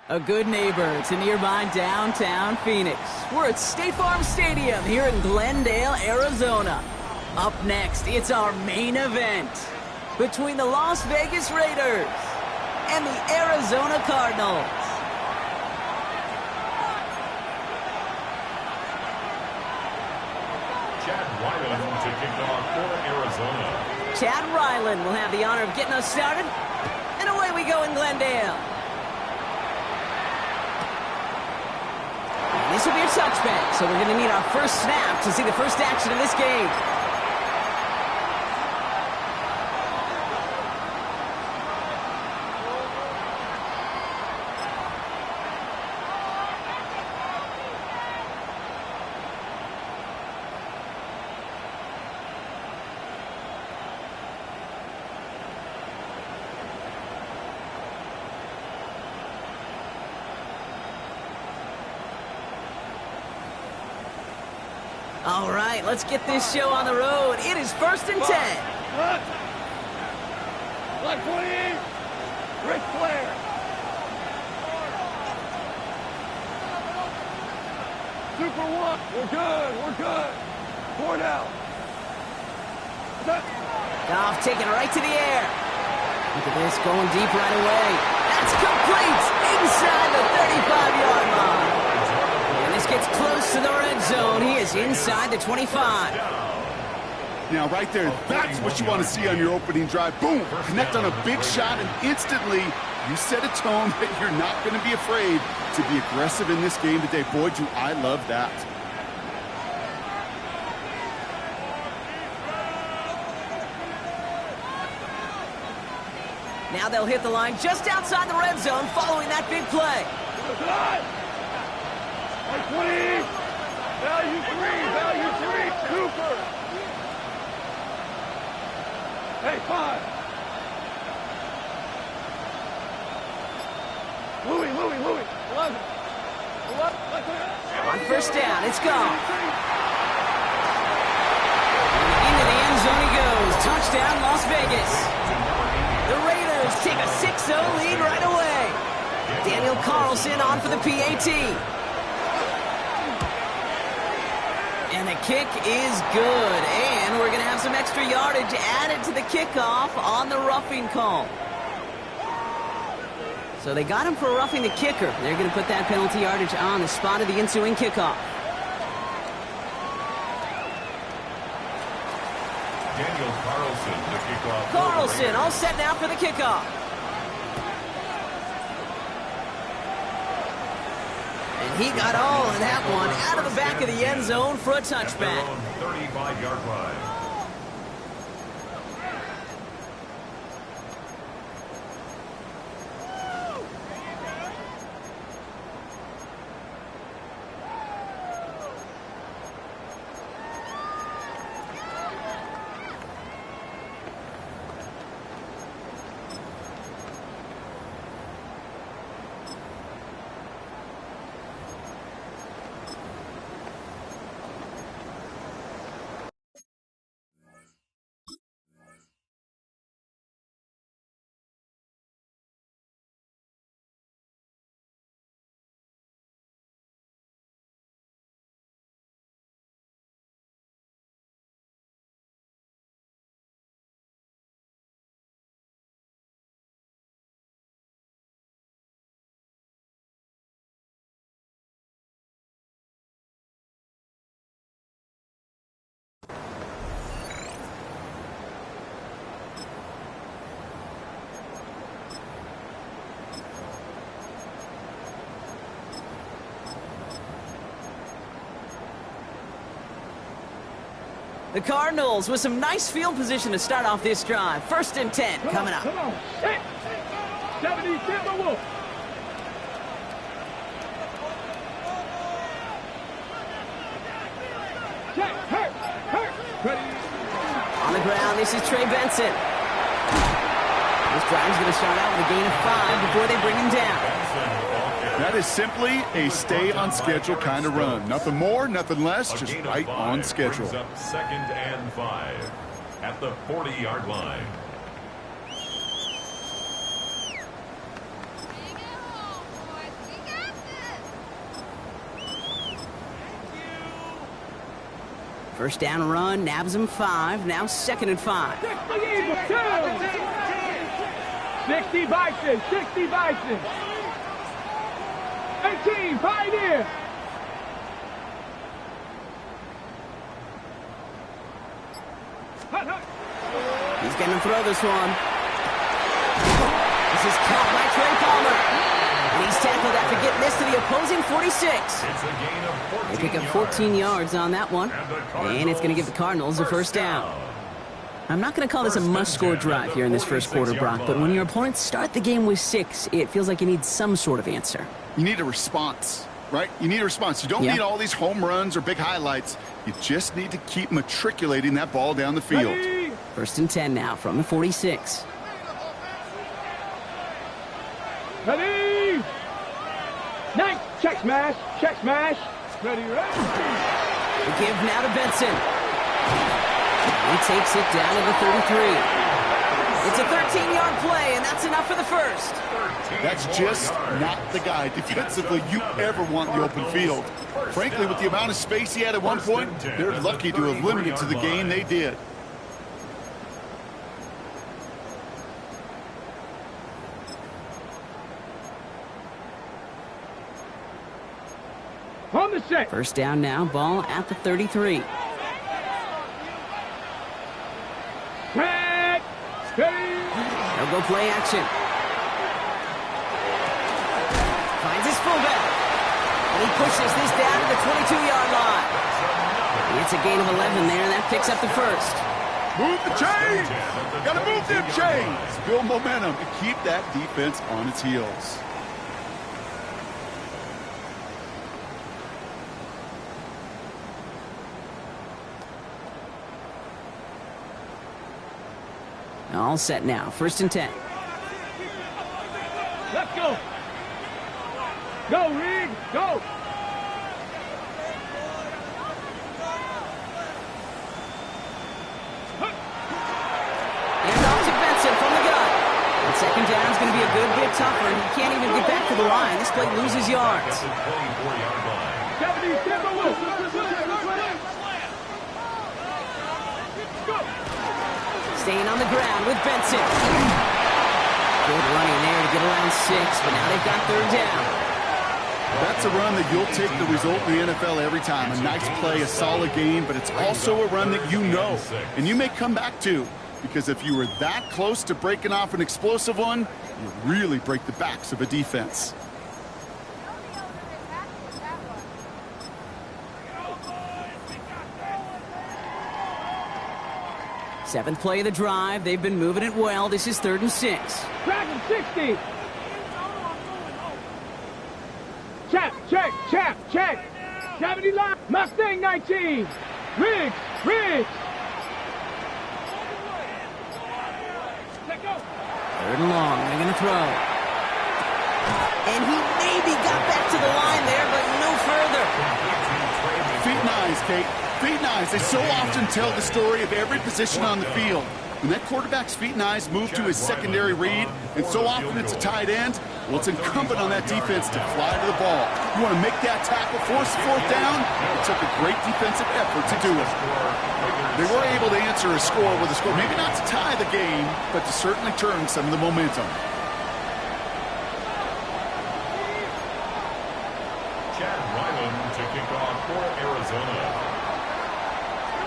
A good neighbor to nearby downtown Phoenix. We're at State Farm Stadium here in Glendale, Arizona. Up next, it's our main event between the Las Vegas Raiders and the Arizona Cardinals. Chad Ryland to kick off for Arizona. Chad Ryland will have the honor of getting us started. And away we go in Glendale. This will be a touchback, so we're going to need our first snap to see the first action of this game. All right, let's get this show on the road. It is 1st and 10. Line 28, Ric Flair. Super one. We're good. 4 down. Goff taking it right to the air. Look at this, going deep right away. That's complete inside the 35-yard line. And this gets close to the red zone. He is inside the 25. Now, right there, that's what you want to see on your opening drive. Boom! Connect on a big shot, and instantly you set a tone that you're not going to be afraid to be aggressive in this game today. Boy, do I love that. Now they'll hit the line just outside the red zone following that big play. Like 20, value three, Cooper. Hey, 5. Louis, 11. On first down, it's gone. Into the end zone he goes. Touchdown, Las Vegas. The Raiders take a 6-0 lead right away. Daniel Carlson on for the PAT. And the kick is good. And we're going to have some extra yardage added to the kickoff on the roughing call. So they got him for roughing the kicker. They're going to put that penalty yardage on the spot of the ensuing kickoff. Daniel Carlson, the kickoff. Carlson all set now for the kickoff. And he got all of that one out of the back of the end zone for a touchback. 35-yard line. The Cardinals with some nice field position to start off this drive. 1st and 10 coming up. Come on. 70 Timberwolves. Check. Hurt. Ready. On the ground, this is Trey Benson. This drive's going to start out with a gain of 5 before they bring him down. That is simply a stay-on-schedule kind of run. Nothing more, nothing less, just right on schedule. 2nd and 5 at the 40-yard line. First down run, nabs him 5. Now 2nd and 5. 60 Bison. 18, Pioneer. He's going to throw this one. This is caught by Trey Palmer. And he's tackled after getting this to the opposing 46. It's a gain of 14 They pick up yards. 14 yards on that one. And it's going to give the Cardinals a first down. I'm not going to call this a must-score drive here in this first quarter, Brock, but when your opponents start the game with 6, it feels like you need some sort of answer. You need a response, right? You need a response. You don't need all these home runs or big highlights. You just need to keep matriculating that ball down the field. Ready. 1st and 10 now from the 46. Ready. Nice. Check smash. Ready. The give now to Benson. He takes it down to the 33. It's a 13-yard play, and that's enough for the first. That's just not the guy defensively you ever want in the open field. Frankly, with the amount of space he had at one point, they're lucky to have limited to the game they did. On the set. First down now, ball at the 33. Back. Ready. They'll go play action. Finds his fullback. And he pushes this down to the 22-yard line. It's a gain of 11 there, and that picks up the first. Move the chains! Gotta move them chains! Build momentum to keep that defense on its heels. All set now. 1st and 10. Let's go. Go, Reed. Go. And off to Benson from the gun. And 2nd down is going to be a good bit tougher, and he can't even get back to the line. This play loses yards. At the 24-yard line. 70 Timberwolves. Go. Staying on the ground with Benson. Good running there to get around 6, but now they've got 3rd down. That's a run that you'll take the result in the NFL every time. A nice play, a solid game, but it's also a run that you know and you may come back to, because if you were that close to breaking off an explosive one, you really break the backs of a defense. Seventh play of the drive. They've been moving it well. This is 3rd and 6. Dragon 60. Check. 70 line. Mustang 19. Riggs. Let go. 3rd and long. They're going to throw. And he maybe got back to the line there, but no further. Feet nice, Kate. Feet nice. They so often tell the story of every position on the field. When that quarterback's feet and eyes move to his secondary read, and so often it's a tight end, well, it's incumbent on that defense to fly to the ball. You want to make that tackle, force the 4th down? It took a great defensive effort to do it. They were able to answer a score with a score, maybe not to tie the game, but to certainly turn some of the momentum. Chad Ryland to kick off for Arizona.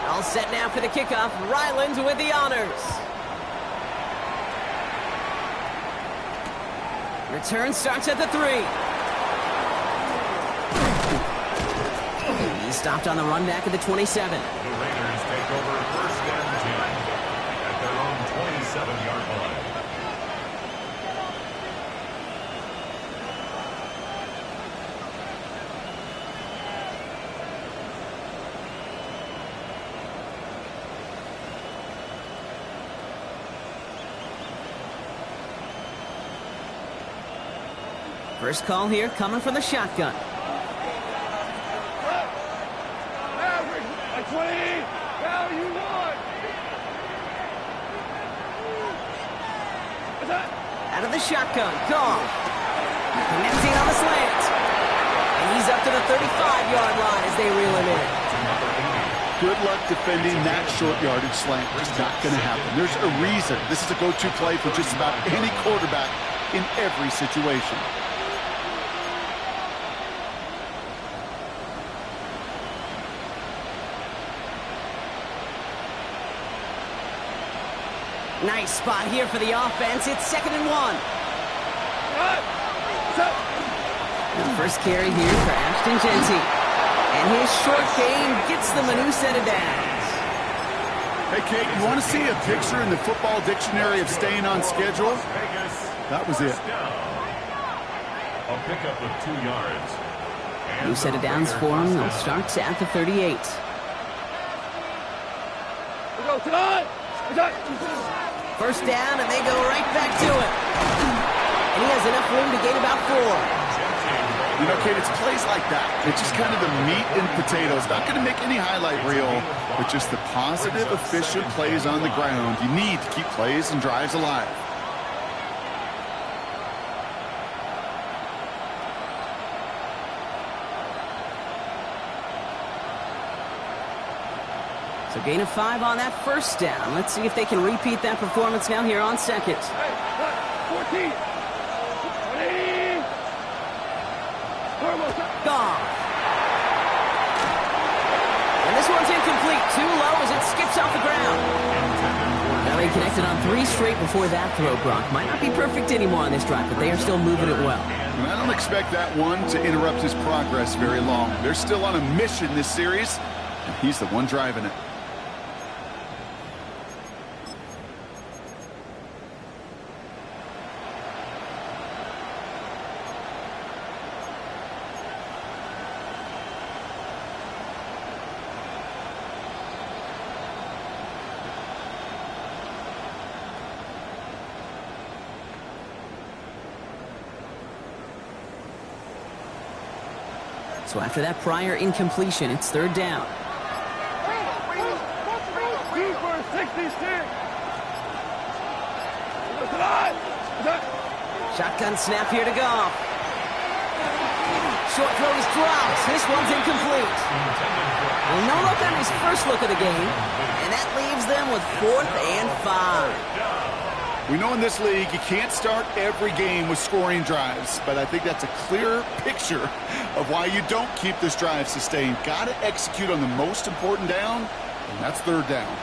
All set now for the kickoff. Ryland with the honors. Return starts at the 3. He stopped on the run back at the 27. The Raiders take take over first and 10 at their own 27-yard line. First call here coming from the shotgun. Average, 20, now you want. Out of the shotgun, Goff. Connecting on the slant. And he's up to the 35-yard line as they reel him in. Good luck defending that short yardage slant. It's not going to happen. There's a reason. This is a go-to play for just about any quarterback in every situation. Nice spot here for the offense. It's 2nd and 1. The first carry here for Ashton Genty. And his short game gets them a new set of downs. Hey, Kate, you want to see a picture in the football dictionary of staying on schedule? That was it. A pickup of 2 yards. New set of downs for him. They'll start at the 38. We go tonight. First down, and they go right back to it. And he has enough room to gain about 4. You know, Kate, it's plays like that. It's just kind of the meat and potatoes. Not going to make any highlight reel, but just the positive, efficient plays on the ground. You need to keep plays and drives alive. So gain of 5 on that first down. Let's see if they can repeat that performance now here on second. 14. 20. Gone. And this one's incomplete. Too low as it skips off the ground. Now they connected on 3 straight before that throw, Brock. Might not be perfect anymore on this drive, but they are still moving it well. And I don't expect that one to interrupt his progress very long. They're still on a mission this series, and he's the one driving it. So after that prior incompletion, it's 3rd down. 2 for 66. Shotgun snap here to Goff. Short throw is dropped. This one's incomplete. Well, no look on his first look of the game. And that leaves them with 4th and 5. We know in this league you can't start every game with scoring drives, but I think that's a clear picture of why you don't keep this drive sustained. Got to execute on the most important down, and that's 3rd down.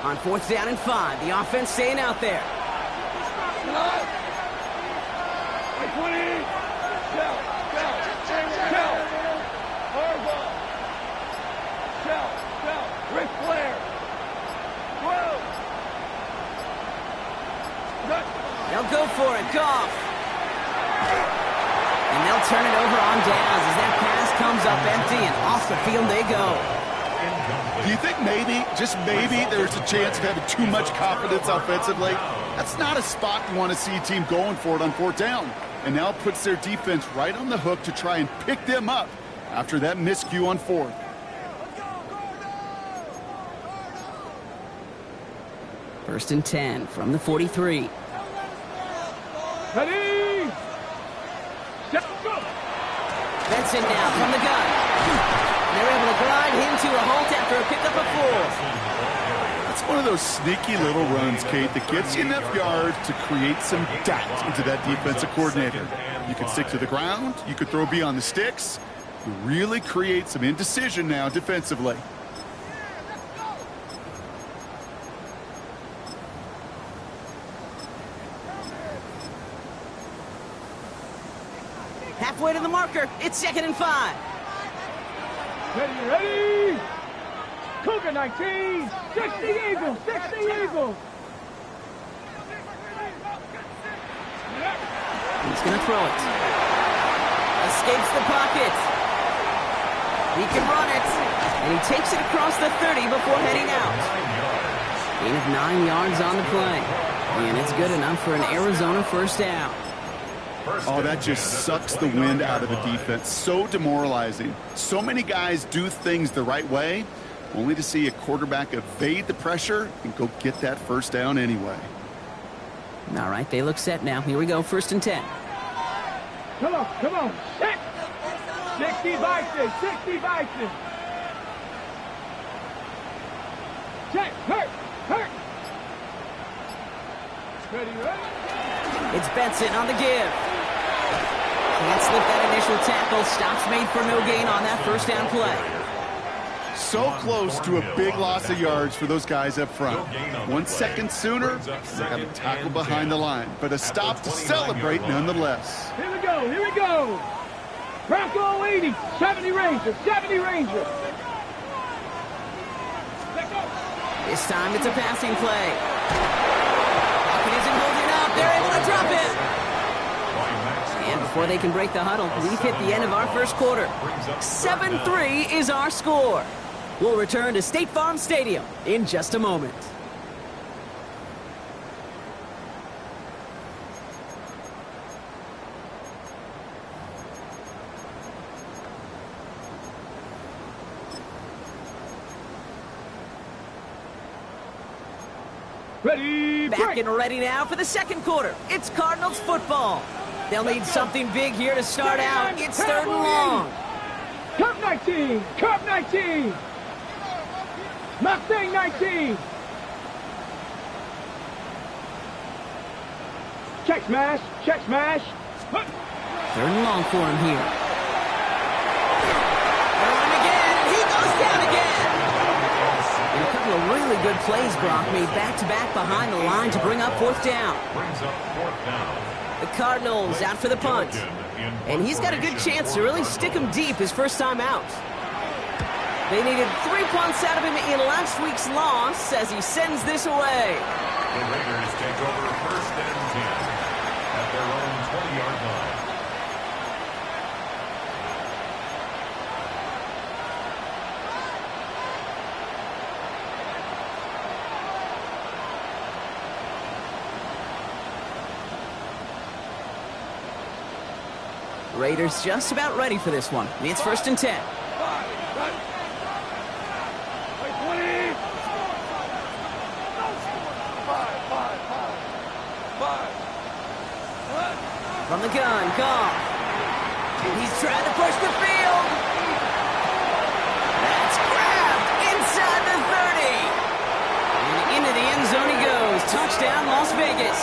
On 4th down and 5, the offense staying out there. 20. Shell. Harbaugh. Shell. Ric Flair. 12. They'll go for it. Goff. And they'll turn it over on downs as that pass comes up empty, and off the field they go. Do you think maybe, just maybe, there's a chance of having too much confidence offensively? That's not a spot you want to see a team going for it on 4th down. And now puts their defense right on the hook to try and pick them up after that miscue on 4th. First and 10 from the 43. Ready? Benson now from the gun. They're able to grind him to a halt after a pickup of 4. It's one of those sneaky little runs, Kate, that gets you enough yards to create some doubt into that defensive coordinator. You can stick to the ground. You could throw beyond the sticks. You really create some indecision now defensively. halfway to the marker. It's 2nd and 5. Ready? Cougar 19, 60 Eagles, 60 Eagles. He's going to throw it. Escapes the pocket. He can run it. And he takes it across the 30 before heading out. Gain of 9 yards on the play. And it's good enough for an Arizona first down. Oh, that just sucks the wind out of the defense. So demoralizing. So many guys do things the right way, only to see a quarterback evade the pressure and go get that first down anyway. All right, they look set now. Here we go, 1st and 10. Come on, set. 60 Vikings, 60 Vikings. Check, hurt. Ready? It's Benson on the give. Can't slip that initial tackle. Stops made for no gain on that first down play. So close to a big loss of yards for those guys up front. 1 second sooner, they got a tackle behind the line, but a stop to celebrate nonetheless. Here we go. Bronco 80, 70 Ranger. This time it's a passing play. Pocket isn't holding up. They're able to drop it. And before they can break the huddle, we've hit the end of our first quarter. 7-3 is our score. We'll return to State Farm Stadium in just a moment. Ready, Back and ready now for the second quarter. It's Cardinals football. They'll need something big here to start out. It's 3rd and long. Cup 19. Mustang 19. Check smash. 3rd and long for him here. And again, he goes down again. And a couple of really good plays, Brock, made back-to-back behind the line to bring up 4th down. The Cardinals out for the punt. And he's got a good chance to really stick him deep his first time out. They needed 3 punts out of him in last week's loss as he sends this away. The Raiders take over 1st and 10 at their own 20-yard line. Raiders just about ready for this one. It's 1st and 10. 20. From the gun, Goff. He's trying to push the field. That's grabbed inside the 30. And into the end zone he goes. Touchdown, Las Vegas.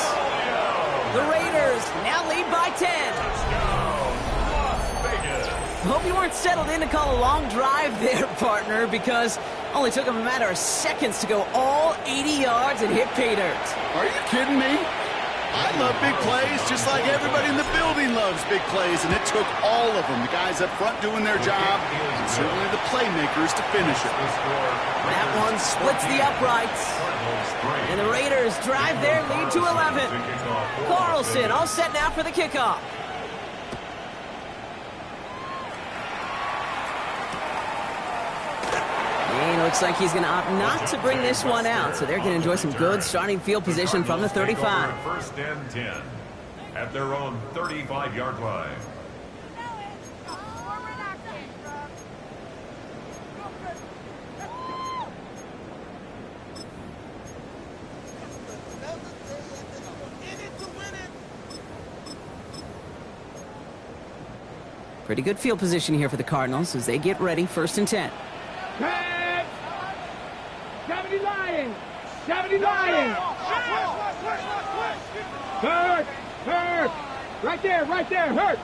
The Raiders now lead by 10. Hope you weren't settled in to call a long drive there, partner, because only took him a matter of seconds to go all 80 yards and hit pay dirt. Are you kidding me? I love big plays just like everybody in the building loves big plays, and it took all of them. The guys up front doing their job, and certainly the playmakers to finish it. That one splits the uprights. And the Raiders drive their lead to 11. Carlson all set now for the kickoff. And it looks like he's going to opt not to bring this one out, so they're going to enjoy some good starting field position from the 35. 1st and 10 at their own 35-yard line. Pretty good field position here for the Cardinals as they get ready, 1st and 10. 70 Lions! Hurt! Right there, hurt!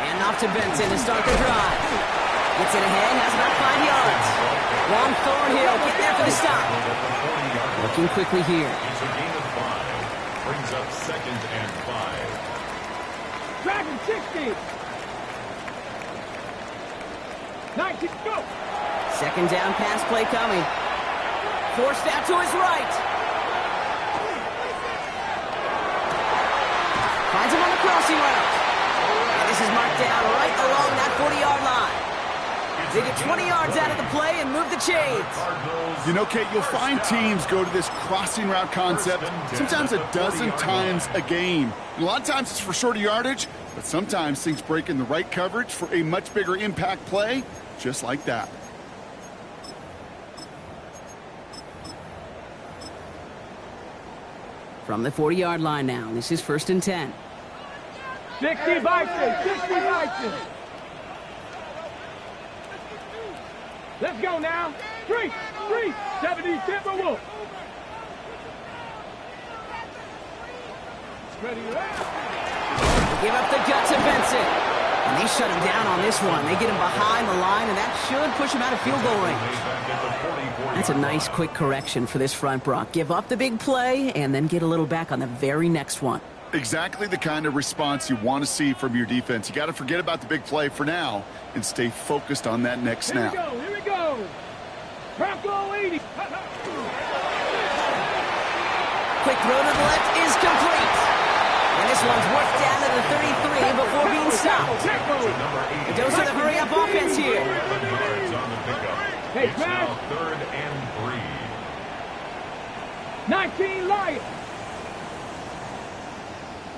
And off to Benson to start the drive. Gets it ahead, has about 5 yards. Long Thornhill getting there for the stop. Looking quickly here. It's a gain of 5. Brings up 2nd and 5. Dragon 60. 19, go. Second down pass play coming. Forced out to his right. Finds him on the crossing route. And this is marked down right along that 40-yard line. They get 20 yards out of the play and move the chains. You know, Kate, you'll find teams go to this crossing route concept sometimes a dozen times a game. A lot of times it's for shorter yardage, but sometimes things break in the right coverage for a much bigger impact play, just like that. From the 40-yard line now, this is 1st and 10. 60 Vikings, 60 Vikings. Let's go now. 3, 70 Timberwolves. Ready to They give up the guts of Benson. And they shut him down on this one. They get him behind the line, and that should push him out of field goal range. That's a nice quick correction for this front, Brock. Give up the big play and then get a little back on the very next one. Exactly the kind of response you want to see from your defense. You got to forget about the big play for now and stay focused on that next snap. Here we go. Bronco 80. Quick throw to the left is complete. And this one's worked down to the 33 before being stopped. A dose of the hurry-up offense here. Hey, it's now 3rd and 3. 19 Lions.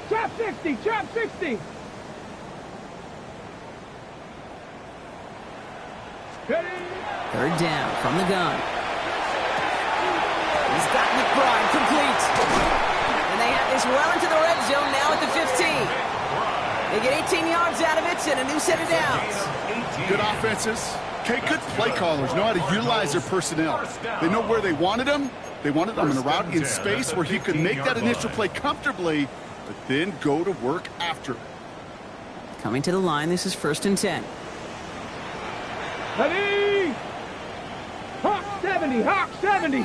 Trap 60, trap 60. Ready? 3rd down from the gun. He's got McBride complete. And they have this well into the red zone now at the 15. They get 18 yards out of it and a new set of downs. Good offenses. Okay, good play callers know how to utilize their personnel. They know where they wanted them. They wanted them in a route in space where he could make that initial play comfortably, but then go to work after. Coming to the line, this is 1st and 10. Ready? Hawk 70, Hawk 70.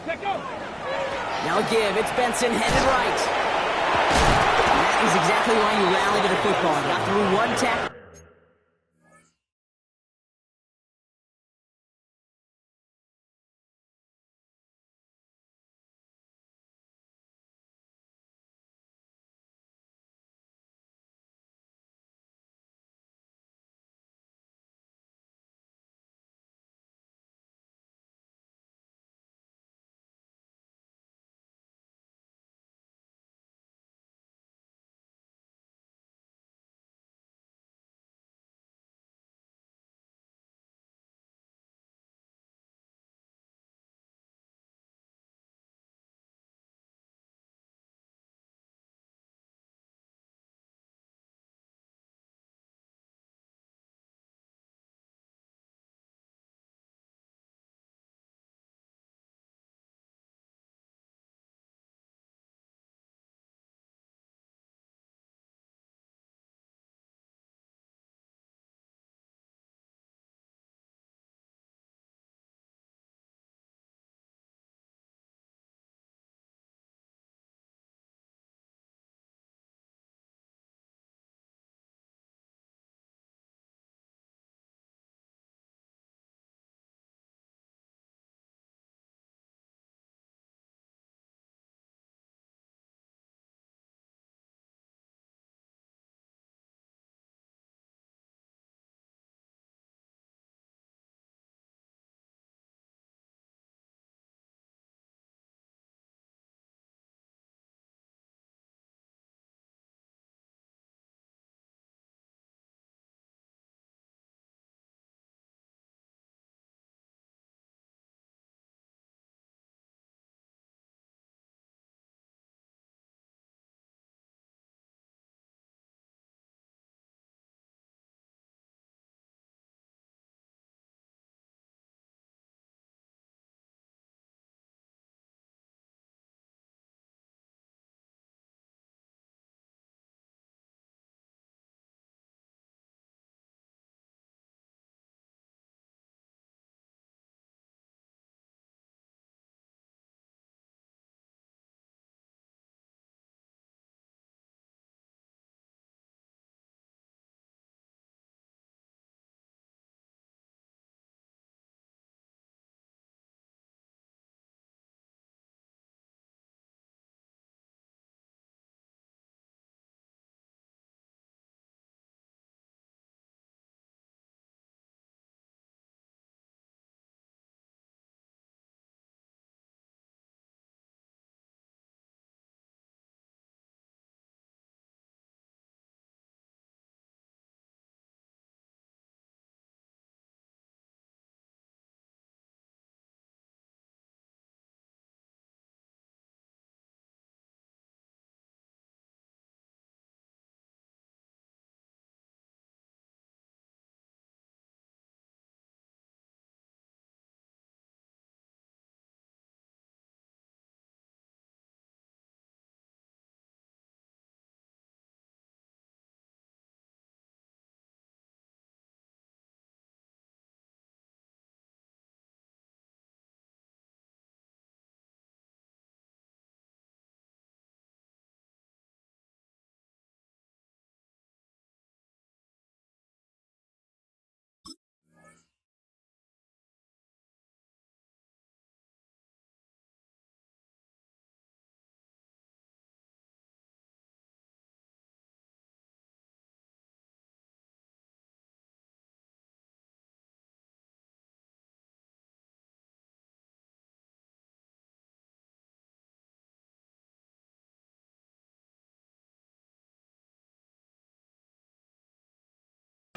Let go. Now a give. It's Benson headed right. And that is exactly why you rally to the football. Got through one tackle.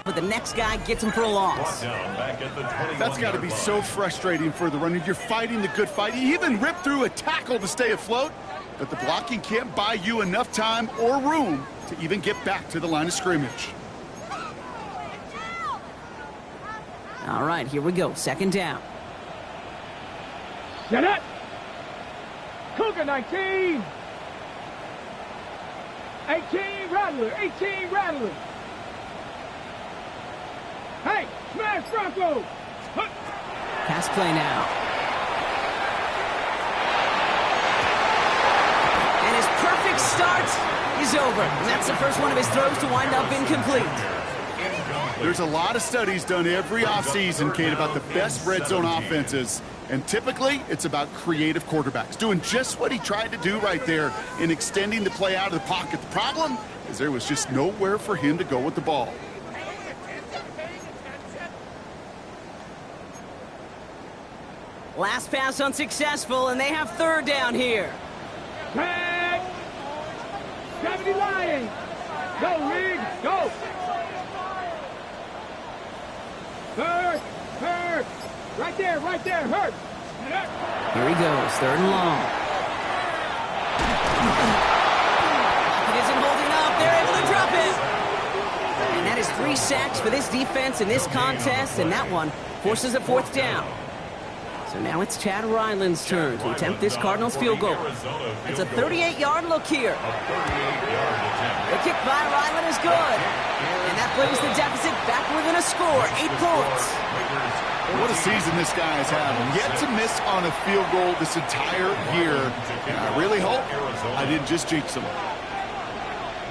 but the next guy gets him for a loss. That's got to be so frustrating for the runner. You're fighting the good fight. You even ripped through a tackle to stay afloat, but the blocking can't buy you enough time or room to even get back to the line of scrimmage. All right, here we go. Second down. Set it. Cougar 19. 18 Rattler. 18 Rattler. Hey, smash Bronco. Pass play now. And his perfect start is over. And that's the first one of his throws to wind up incomplete. There's a lot of studies done every offseason, Kate, about the best red zone offenses. And typically, it's about creative quarterbacks doing just what he tried to do right there in extending the play out of the pocket. The problem is there was just nowhere for him to go with the ball. Last pass unsuccessful, and they have third down here. Tag. 70 Lions. Go, Reed. Go. Hurt. Hurt. Right there. Hurt. Here he goes, third and long. It isn't holding up. They're able to drop it. And that is 3 sacks for this defense in this contest, and that one forces a fourth down. So now it's Chad Ryland's turn to attempt this Cardinals field goal. It's a 38-yard look here. The kick by Ryland is good. And that brings the deficit back within a score, 8 points. What a season this guy has had. Yet to miss on a field goal this entire year. And I really hope I didn't just jinx him.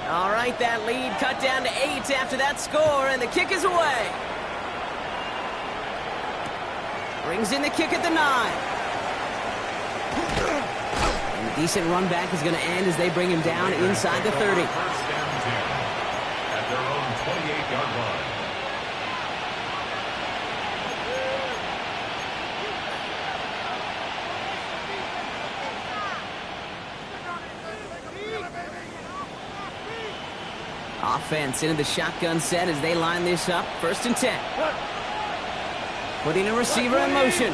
All right, that lead cut down to 8 after that score, and the kick is away. Brings in the kick at the 9. And the decent run back is going to end as they bring him down inside the 30. First down 10 at their own 28-yard line. Offense into the shotgun set as they line this up. First and 10. Putting a receiver in motion.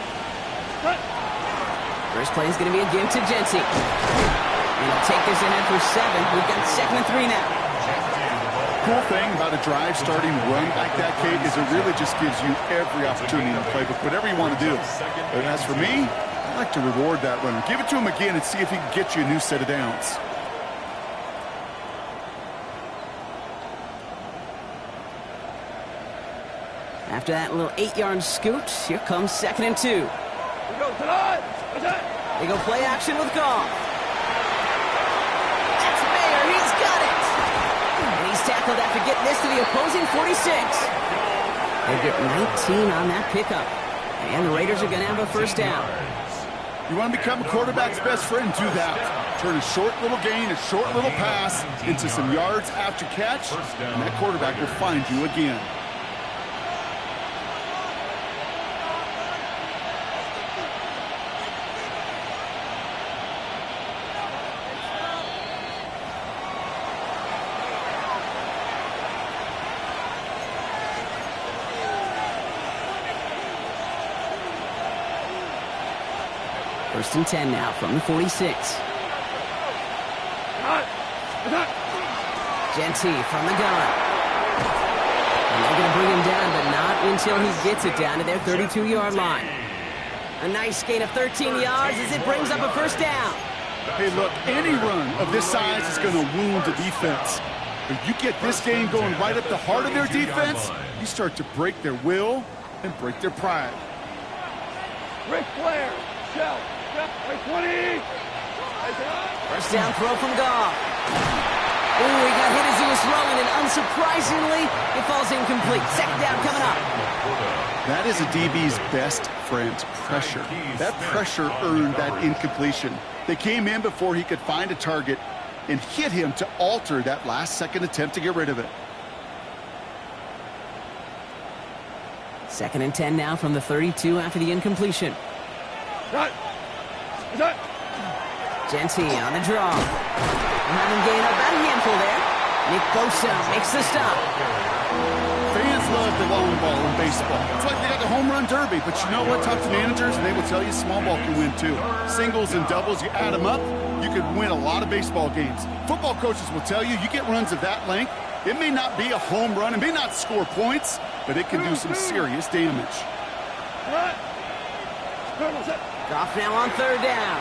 First play is going to be a give to Jency. And he'll take this in after 7. We've got 2nd and 3 now. Cool thing about a drive starting run like that, Kate, is it really just gives you every opportunity in the playbook, whatever you want to do. But as for me, I like to reward that runner. Give it to him again and see if he can get you a new set of downs. After that little 8-yard scoot, here comes 2nd and 2. They go play action with Goff. That's Mayer. He's got it. And he's tackled after getting this to the opposing 46. They get 19 on that pickup. And the Raiders are going to have a first down. You want to become a quarterback's best friend, do that. Turn a short little gain, a short little pass into some yards after catch, and that quarterback will find you again. First and 10 now from the 46. Jency from the gun. And they're going to bring him down, but not until he gets it down to their 32-yard line. A nice gain of 13 yards as it brings up a first down. Hey, look, any run of this size is going to wound the defense. But you get this game going right at the heart of their defense, you start to break their will and break their pride. Ric Flair. Shell. 20. First down throw from Goff. Ooh, he got hit as he was throwing, and unsurprisingly, it falls incomplete. Second down coming up. That is a DB's best friend, pressure. That pressure earned that incompletion. They came in before he could find a target and hit him to alter that last-second attempt to get rid of it. 2nd and 10 now from the 32 after the incompletion. Jency on the draw. We'll have him gain about a handful there. Nick Bosa makes the stop. Fans love the long ball in baseball. It's like they got the home run derby. But you know what? Talk to managers, and they will tell you small ball can win too. Singles and doubles, you add them up, you could win a lot of baseball games. Football coaches will tell you get runs of that length. It may not be a home run, it may not score points, but it can do some serious damage. Goff now on third down.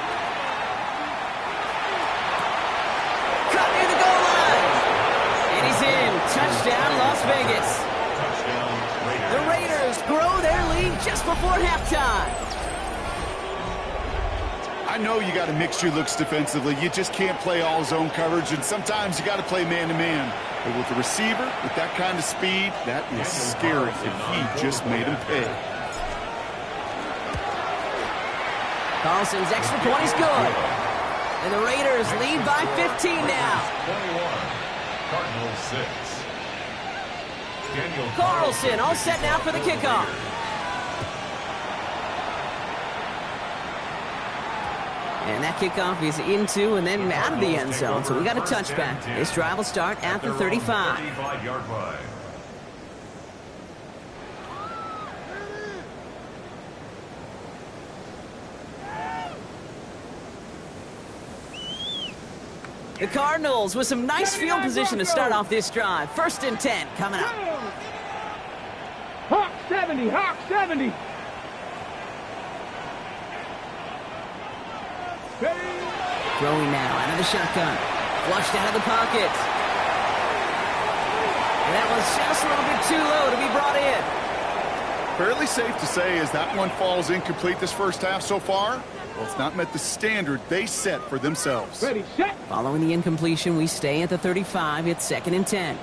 Cut near the goal line. And he's in. Touchdown, Las Vegas. The Raiders grow their lead just before halftime. I know you got to mix your looks defensively. You just can't play all zone coverage, and sometimes you got to play man-to-man. But with the receiver, with that kind of speed, that is scary, and he just made him pay. Carlson's extra point is good. And the Raiders lead by 15 now. 21, Cardinals 6. Carlson all set now for the kickoff. And that kickoff is into and then out of the end zone. So we got a touchback. This drive will start at the 35. 35-yard line. The Cardinals with some nice field position to start off this drive. 1st and 10 coming up. Hawk 70, Hawk 70. Throwing now out of the shotgun. Flushed out of the pocket. And that was just a little bit too low to be brought in. Fairly safe to say as that one falls incomplete this first half so far. Well, it's not met the standard they set for themselves. Ready, set. Following the incompletion, we stay at the 35. It's 2nd and 10.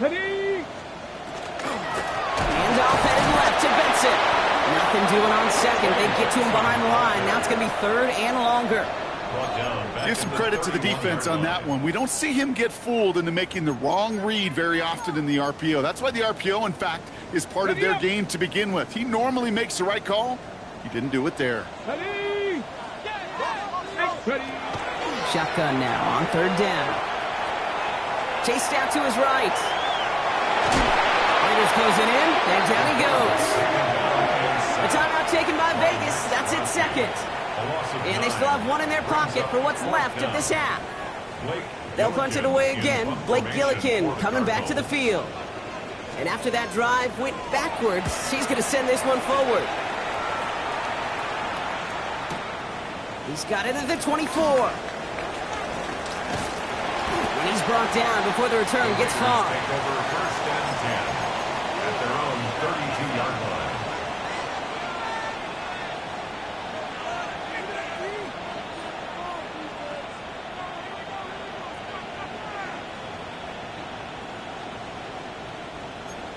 Ready. And off headed left to Benson. Nothing doing on second. They get to him behind the line. Now it's going to be 3rd and longer. Give some credit to the defense on that one. We don't see him get fooled into making the wrong read very often in the RPO. That's why the RPO, in fact, is part of their game to begin with. He normally makes the right call. He didn't do it there. Ready. Ready. Shotgun now on 3rd down. Chased out to his right. Raiders closing in, and down he goes. A timeout taken by Vegas. That's its 2nd. And they still have one in their pocket for what's left of this half. They'll punch it away again. Blake Gillikin coming back to the field. And after that drive went backwards, he's going to send this one forward. He's got it at the 24. And he's brought down before the return gets far. Take over 1st and 10 at their own 32-yard line.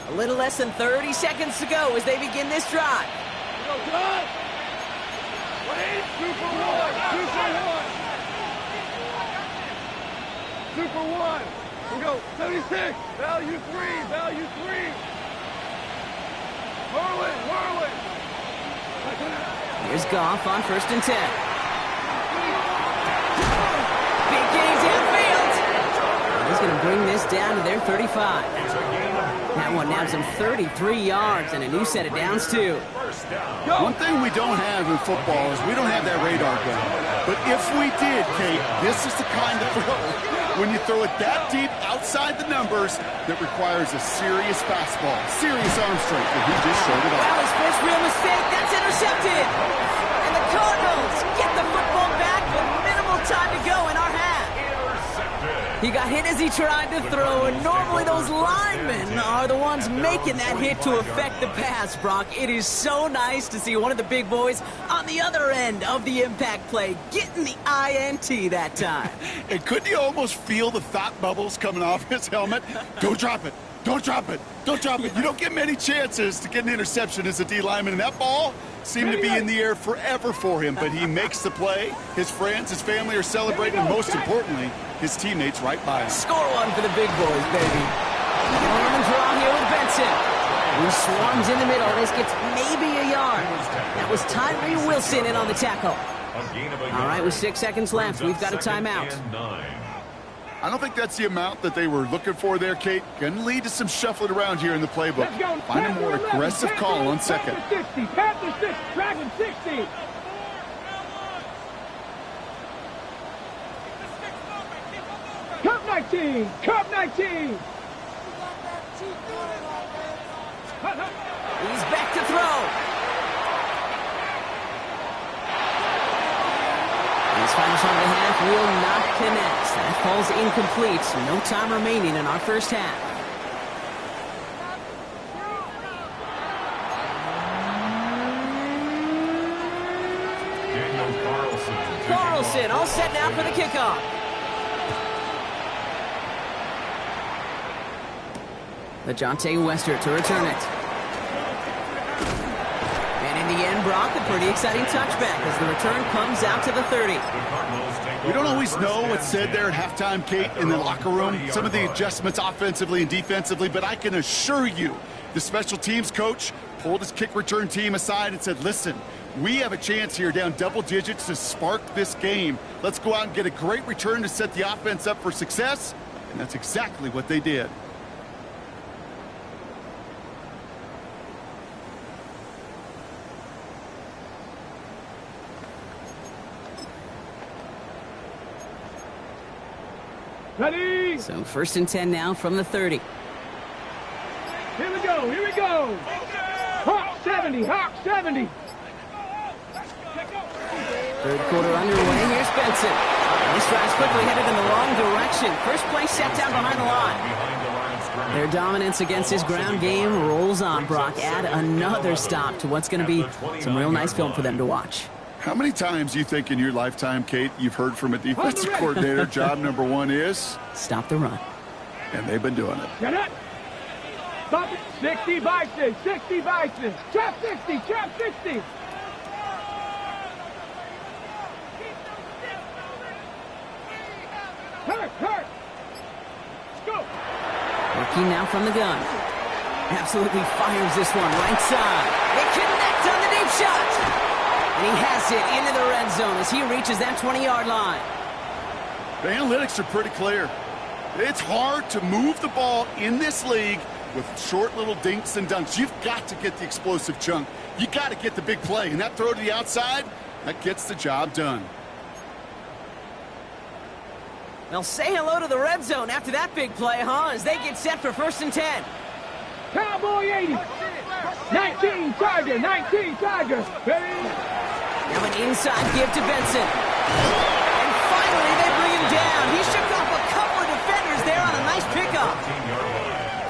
A little less than 30 seconds to go as they begin this drive. Go, good. Super one. Super one. We go 76. Value 3. Whirling. Here's Goff on 1st and 10. Big gain downfield. He's going to bring this down to their 35. That one nabs him 33 yards and a new set of downs, too. One thing we don't have in football is we don't have that radar gun. But if we did, Kate, this is the kind of throw, when you throw it that deep outside the numbers, that requires a serious fastball, serious arm strength, and he just showed it off. Well, his first real mistake, that's intercepted. And the Cardinals get the football back with minimal time to go in our half. He got hit as he tried to throw, and normally those linemen are the ones making that hit to affect the pass, Brock. It is so nice to see one of the big boys on the other end of the impact play, getting the INT that time. And couldn't you almost feel the thought bubbles coming off his helmet? Don't drop it. Don't drop it. Don't drop it. You don't get many chances to get an interception as a D lineman, and that ball seemed to be in the air forever for him, but he makes the play. His friends, his family are celebrating, and most importantly, his teammates right by him. Score one for the big boys, baby. And draw here with Benson. He swarms in the middle. This gets maybe a yard. That was Tyree Wilson in on the tackle. All right, with 6 seconds left, we've got a timeout. I don't think that's the amount that they were looking for there, Kate. Going to lead to some shuffling around here in the playbook. Find a more aggressive call on second. Panther 60, Panther 60, Dragon 60. Cup 19, Cup 19. He's back to throw. His final shot of the half will not connect. That falls incomplete. No time remaining in our first half. Carlson all set now for the kickoff. LeJohntay Wester to return it. And in the end, Brock, a pretty exciting touchback as the return comes out to the 30. We don't always know what's said there at halftime, Kate, in the locker room. Some of the adjustments offensively and defensively, but I can assure you the special teams coach pulled his kick return team aside and said, listen, we have a chance here down double digits to spark this game. Let's go out and get a great return to set the offense up for success, and that's exactly what they did. Ready? So 1st and 10 now from the 30. Here we go, here we go. Hawk 70, Hawk 70. Third quarter underway. Here's Benson. This drive's quickly headed in the wrong direction. First play set down behind the line. Their dominance against his ground game rolls on, Brock. Add another stop to what's going to be some real nice film for them to watch. How many times do you think in your lifetime, Kate, you've heard from a defensive coordinator, job number one is? Stop the run. And they've been doing it. Get it. Stop it. 60 Bison, 60 Bison. Trap 60, trap 60. Hurt. Let's go. Working now from the gun. Absolutely fires this one right side. They connect on the deep shot. And he has it into the red zone as he reaches that 20-yard line. The analytics are pretty clear. It's hard to move the ball in this league with short little dinks and dunks. You've got to get the explosive chunk. You got to get the big play. And that throw to the outside, that gets the job done. They'll say hello to the red zone after that big play, huh? As they get set for 1st and 10. Cowboy 80. 19 Tiger, 19 Tiger. Ready? Now an inside give to Benson. And finally they bring him down. He shook off a couple of defenders there on a nice pickup.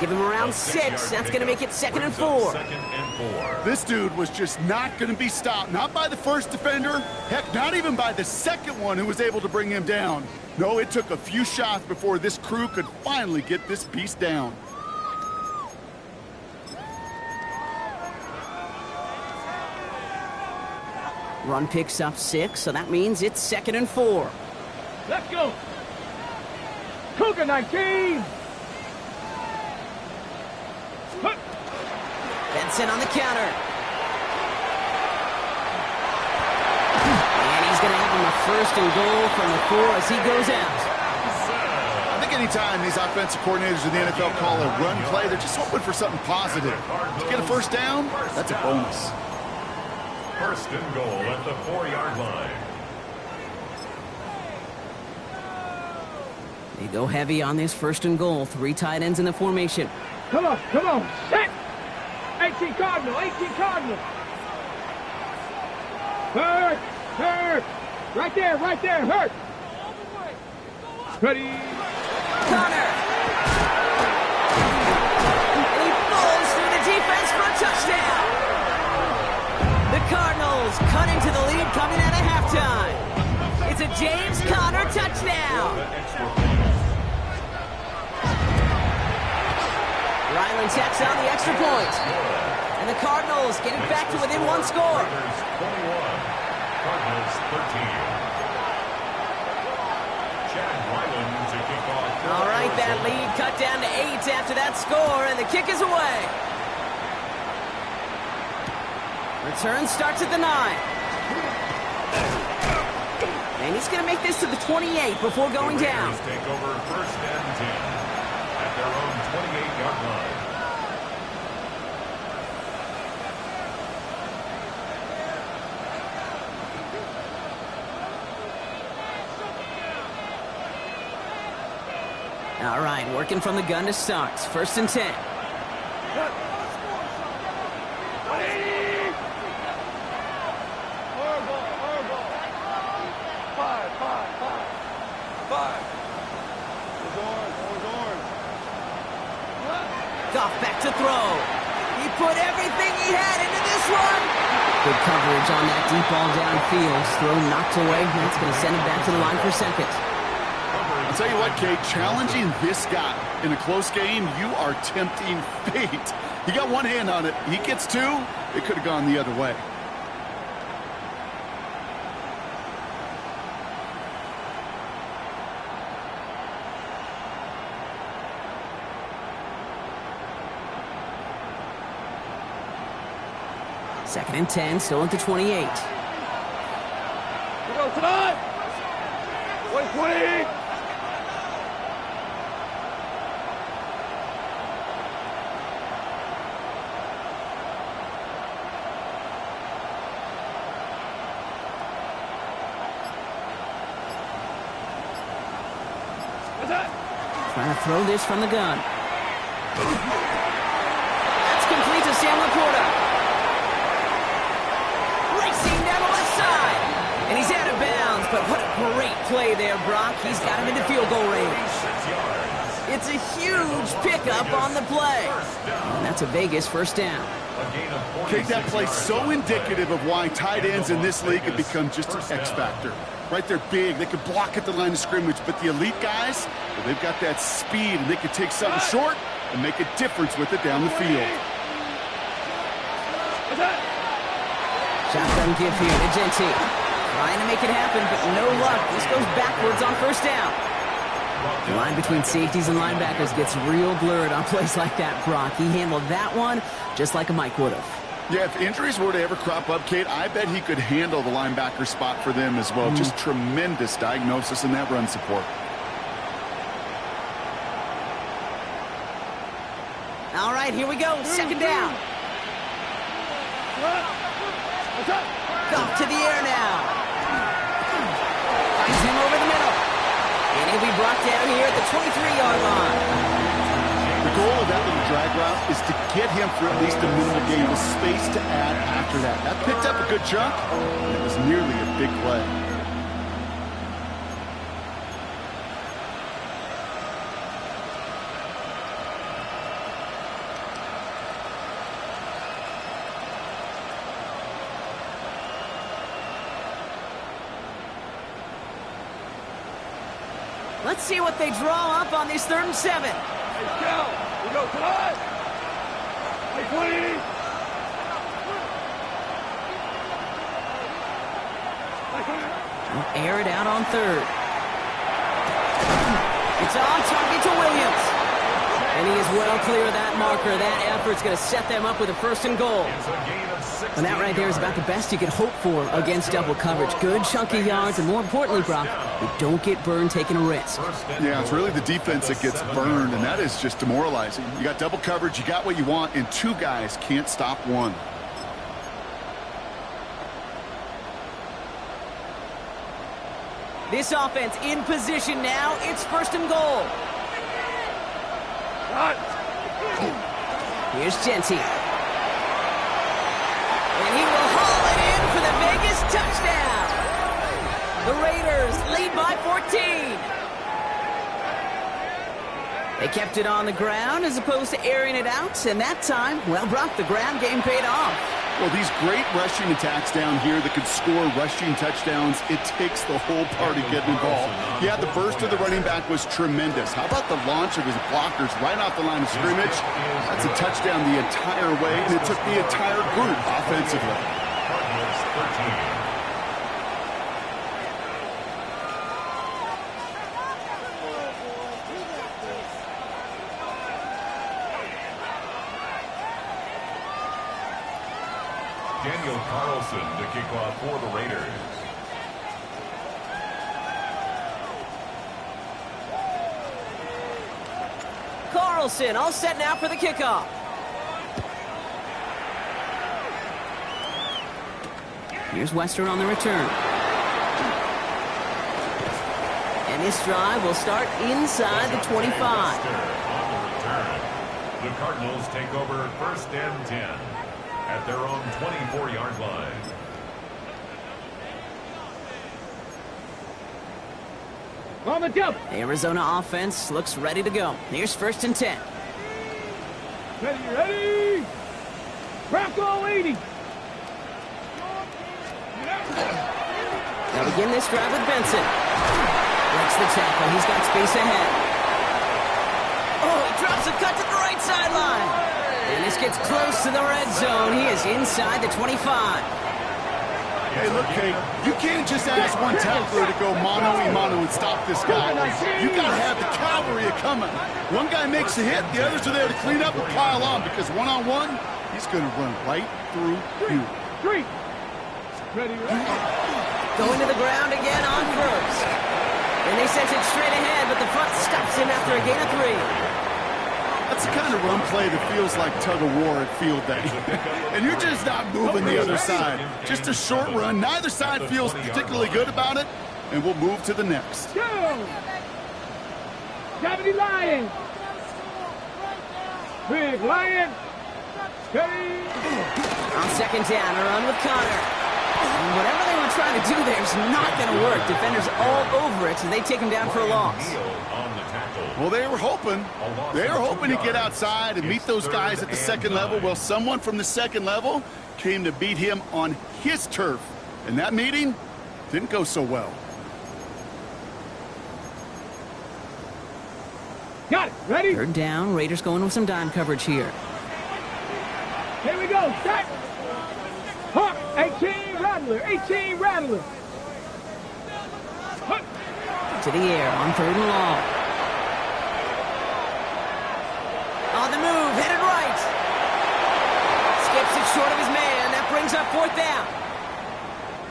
Give him around 6. That's going to make it 2nd and 4. This dude was just not going to be stopped. Not by the first defender. Heck, not even by the second one who was able to bring him down. No, it took a few shots before this crew could finally get this beast down. Run picks up 6, so that means it's 2nd and 4. Let's go. Cougar 19. Benson on the counter. And he's going to have him a 1st and goal from the 4 as he goes out. I think anytime these offensive coordinators in the NFL call a run play, they're just hoping for something positive. To get a 1st down, that's a bonus. 1st and goal at the 4-yard line. They go heavy on this 1st and goal. 3 tight ends in the formation. Come on. Set. 18 Cardinal, 18 Cardinal. Hurt. Right there, hurt. Ready. Connor. And he falls through the defense for a touchdown. The Cardinals cut into the lead coming out of halftime. It's a James Conner touchdown. Ryland tacks on the extra point. And the Cardinals get it back to within 1 score. 21, Cardinals 13. Chad Ryland to kick off. All right, that lead cut down to 8 after that score, and the kick is away. Return starts at the 9. And he's going to make this to the 28 before going down. The Raiders take over first and 10 at their own 28-yard line. All right, working from the gun to start. First and 10. Goff back to throw. He put everything he had into this one. Good coverage on that deep ball downfield. Throw knocked away. That's going to send him back to the line for second. I'll tell you what, Kate, challenging this guy in a close game, you are tempting fate. He got one hand on it. He gets two. It could have gone the other way. Second and 10, still at the 28. We go tonight. 20. Trying to throw this from the gun. That's complete to Sam Laporta. Racing down the left side. And he's out of bounds, but what a great play there, Brock. He's got him into field goal range. It's a huge pickup on the play. And that's a Vegas first down. Kate, that play so indicative of why tight ends in this league have become just an X factor. Right, they're big, they can block at the line of scrimmage, but the elite guys, well, they've got that speed, and they can take something short and make a difference with it down the field. Shotgun give here to Genty. Trying to make it happen, but no luck. This goes backwards on first down. The line between safeties and linebackers gets real blurred on plays like that, Brock. He handled that one just like a Mike would have. Yeah, if injuries were to ever crop up, Kate, I bet he could handle the linebacker spot for them as well. Just tremendous diagnosis in that run support. All right, here we go. Second down. Goff to the air now. Finds him over the middle. And he'll be brought down here at the 23-yard line. The goal of that little drag route is to get him for at least a minimal gain with space to add after that. That picked up a good chunk, and it was nearly a big play. Let's see what they draw up on this 3rd and 7. Hey, Cal, we go tonight. Hey, 20. Air it out on 3rd. It's on target to Williams. And he is well clear of that marker. That effort's going to set them up with a 1st and goal. And that right there is about the best you can hope for against double coverage. Good chunky yards, and more importantly, Brock, they don't get burned taking a risk. Yeah, it's really the defense that gets burned, and that is just demoralizing. You got double coverage, you got what you want, and two guys can't stop one. This offense in position now. It's 1st and goal. Here's Genty. And he will haul it in for the Vegas touchdown. The Raiders lead by 14. They kept it on the ground as opposed to airing it out. And that time, well, Brock, the ground game paid off. Well, these great rushing attacks down here that could score rushing touchdowns, it takes the whole party getting involved. Yeah, the burst of the running back was tremendous. How about the launch of his blockers right off the line of scrimmage? That's a touchdown the entire way, and it took the entire group offensively. Cardinals 13. Daniel Carlson to kick off for the Raiders. Carlson, all set now for the kickoff. Here's Wester on the return. And this drive will start inside the 25. On the return. The Cardinals take over 1st and 10 at their own 24-yard line. On the jump. The Arizona offense looks ready to go. Here's 1st and 10. Ready. Bronco 80. They'll begin this drive with Benson. Breaks the tackle. He's got space ahead. Oh, he drops a cut to the right sideline. And this gets close to the red zone. He is inside the 25. Hey, look, Kate, you can't just ask one tackler to go mano-a-mano and stop this guy. You got to have the cavalry coming. One guy makes a hit, the others are there to clean up and pile on, because one-on-one, he's going to run right through you. Three. Ready. Going to the ground again on 1st. And they sent it straight ahead, but the front stops him after a gain of 3. That's the kind of run play that feels like tug-of-war at field day. And you're just not moving the other side. Just a short run. Neither side feels particularly good about it, and we'll move to the next. Go! Deputy Lion. Big Lion. Steady. On 2nd down, a run with Connor. And whatever they were trying to do there is not going to work. Defenders all over it, so they take him down for a loss. Well, they were hoping to get outside and meet those guys at the 2nd level. Well, someone from the 2nd level came to beat him on his turf. And that meeting didn't go so well. Got it. Ready? 3rd down, Raiders going with some dime coverage here. Here we go. Set. Hook. 18 Rattler. 18 Rattler. Hook. To the air on 3rd and long. On the move, headed right. Skips it short of his man. That brings up 4th down.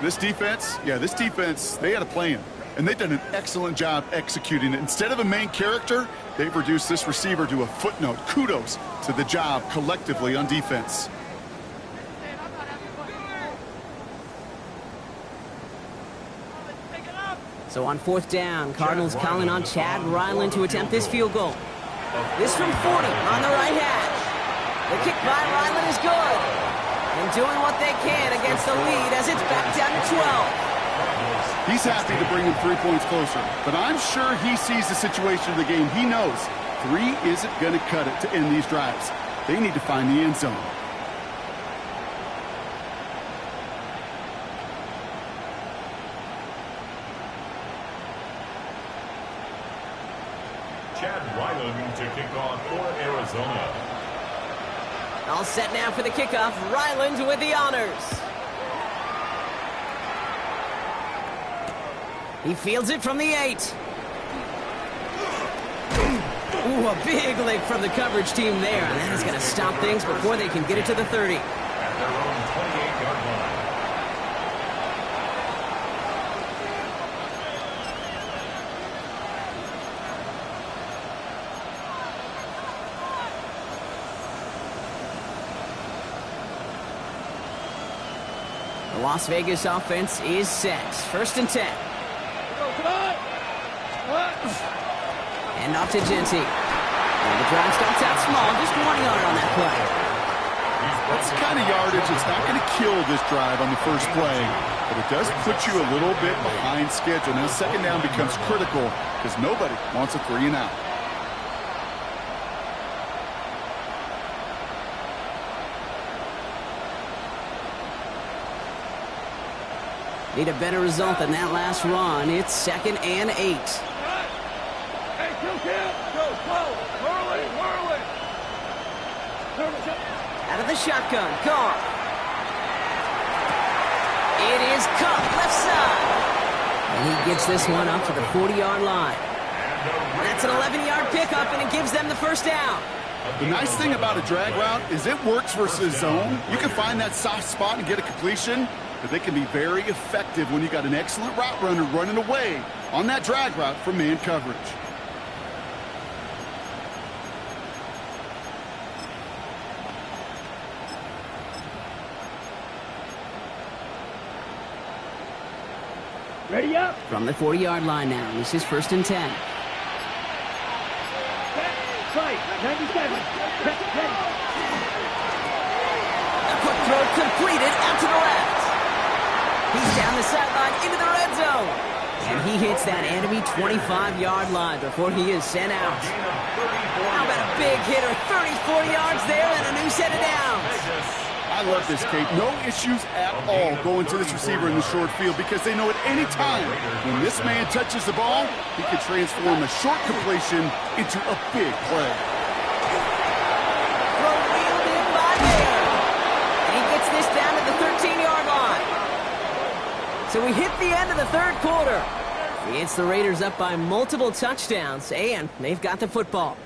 This defense, they had a plan. And they've done an excellent job executing it. Instead of a main character, they've reduced this receiver to a footnote. Kudos to the job collectively on defense. So on 4th down, Cardinals calling on Chad Ryland to attempt this field goal. This from 40 on the right hash. The kick by Ryland is good. And doing what they can against the lead as it's back down to 12. He's happy to bring him 3 points closer. But I'm sure he sees the situation of the game. He knows 3 isn't going to cut it to end these drives. They need to find the end zone. Chad Ryland to kick off for Arizona. All set now for the kickoff. Ryland with the honors. He fields it from the 8. Ooh, a big lick from the coverage team there. And that is going to stop things before they can get it to the 30. At their own 28-yard line. The Las Vegas offense is set. 1st and 10. And off to Genty. And the drive starts out small, just 1 yard on that play. That's the kind of yardage that's not going to kill this drive on the first play, but it does put you a little bit behind schedule. Now 2nd down becomes critical because nobody wants a 3 and out. Need a better result than that last run. It's 2nd and 8. Out of the shotgun, Carr. It is Cup, left side. And he gets this one up to the 40-yard line. That's an 11-yard pickup, and it gives them the 1st down. The nice thing about a drag route is it works versus zone. You can find that soft spot and get a completion, but they can be very effective when you got an excellent route runner running away on that drag route from man coverage. Ready up. From the 40-yard line now. This is 1st and 10. Fight. 97. Ready. A quick throw completed out to the left. He's down the sideline into the red zone. And he hits that enemy 25-yard line before he is sent out. How about a big hitter? 34 yards there and a new set of downs. I love this, Kate. No issues at all going to this receiver in the short field because they know at any time when this man touches the ball, he can transform a short completion into a big play. Throw wheeled in by Bayer. And he gets this down to the 13-yard line. So we hit the end of the third quarter. It's the Raiders up by multiple touchdowns, and they've got the football.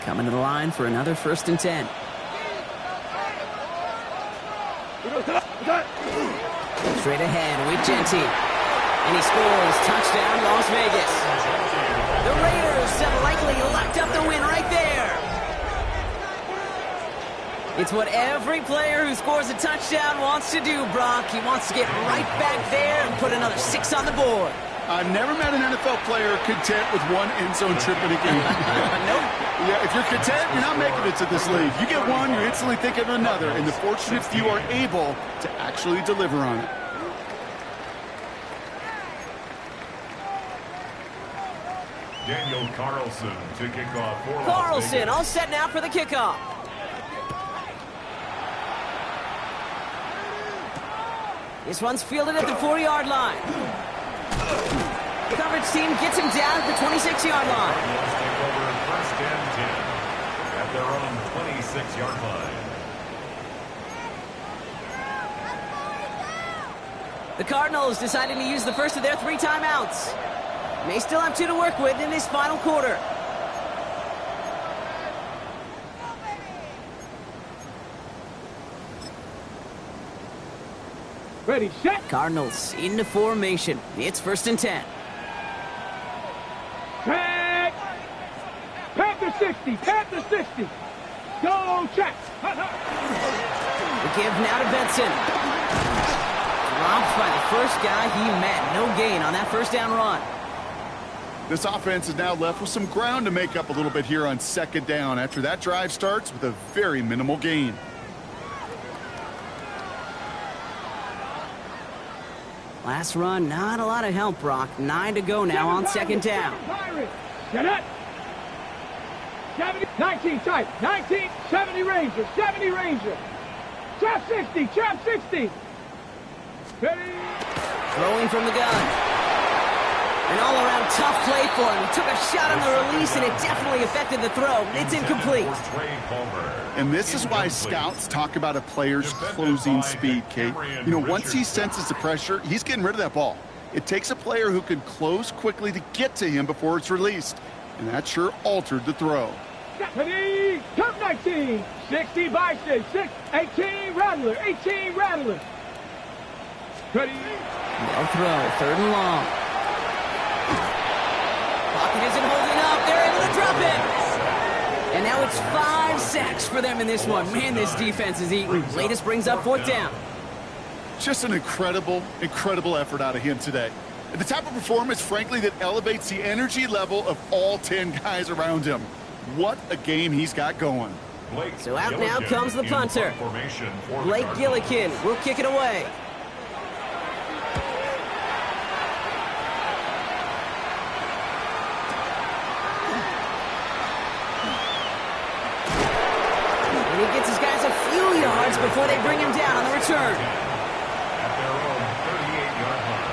Coming to the line for another 1st and 10. Straight ahead with Genty. And he scores. Touchdown, Las Vegas. The Raiders have likely locked up the win right there. It's what every player who scores a touchdown wants to do, Brock. He wants to get right back there and put another 6 on the board. I've never met an NFL player content with one end zone trip in a game. Nope. Yeah, if you're content, you're not making it to this league. You get one, you're instantly thinking of another, and the fortunate few are able to actually deliver on it. Daniel Carlson to kick off for Las Carlson Vegas. all set now for the kickoff. This one's fielded at the 40-yard line. Coverage team gets him down at the 26-yard line. Cardinals take over 1st and 10 at their own 26-yard line. The Cardinals deciding to use the first of their 3 timeouts. They still have 2 to work with in this final quarter. Ready, set. Cardinals into formation. It's 1st and 10. Check. Panther 60. Panther 60. Go check. The give now to Benson. Dropped by the first guy he met. No gain on that 1st down run. This offense is now left with some ground to make up a little bit here on 2nd down after that drive starts with a very minimal gain. Last run, not a lot of help, Brock. 9 to go now on 2nd down. Get it. 70, 19 tight. 19, 70 Ranger. 70 Ranger. Trap 60. Trap 60. Ready. Throwing from the gun. An all-around tough play for him. He took a shot on the release, and it definitely affected the throw. It's incomplete. And this is why scouts talk about a player's closing speed, Kate. You know, once he senses the pressure, he's getting rid of that ball. It takes a player who can close quickly to get to him before it's released. And that sure altered the throw. Ready. Come 19. 60 Bison. 6, 18 Rattler. 18 Rattler. Ready. No throw. 3rd and long. Pocket isn't holding up. They're able to drop it. And now it's 5 sacks for them in this one. Man, this defense is eating. Latest brings up 4th down. Just an incredible effort out of him today. And the type of performance, frankly, that elevates the energy level of all 10 guys around him. What a game he's got going. So out now comes the punter. Blake Gillikin will kick it away. And he gets his guys a few yards before they bring him down on the return. At their own 38-yard line.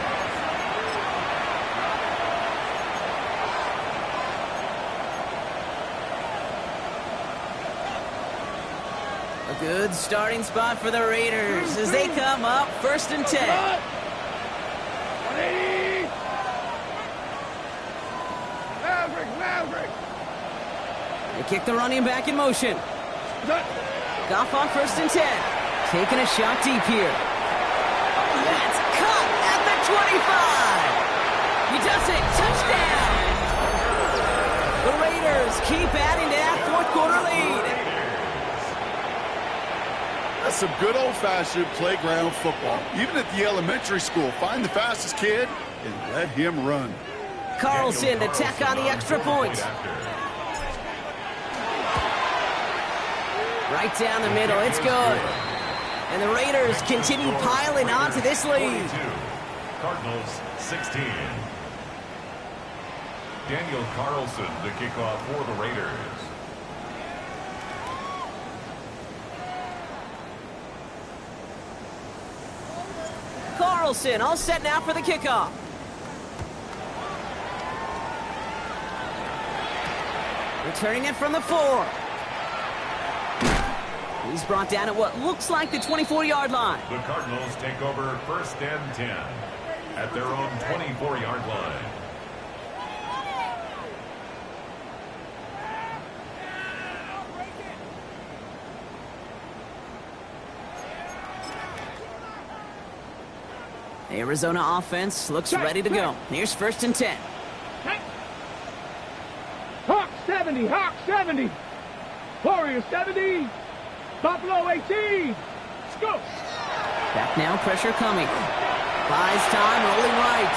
A good starting spot for the Raiders as they come up 1st and 10. 180. Maverick. They kick the running back in motion. Goff on 1st and 10. Taking a shot deep here. That's cut at the 25. does it. Touchdown. The Raiders keep adding to that fourth quarter lead. That's some good old-fashioned playground football. Even at the elementary school, find the fastest kid and let him run. Carlson to tack on the extra point. Right down the middle. It's good. And the Raiders continue piling on to this lead. Cardinals 16. Daniel Carlson to kick off for the Raiders. Carlson all set now for the kickoff. Returning it from the 4. He's brought down at what looks like the 24-yard line. The Cardinals take over 1st and 10 at their own 24-yard line. Arizona offense looks ready to go. Here's 1st and 10. Hawk 70, Hawk 70. Warrior 70. Buffalo 18. Let's go. Back now, pressure coming. Buys time, rolling right.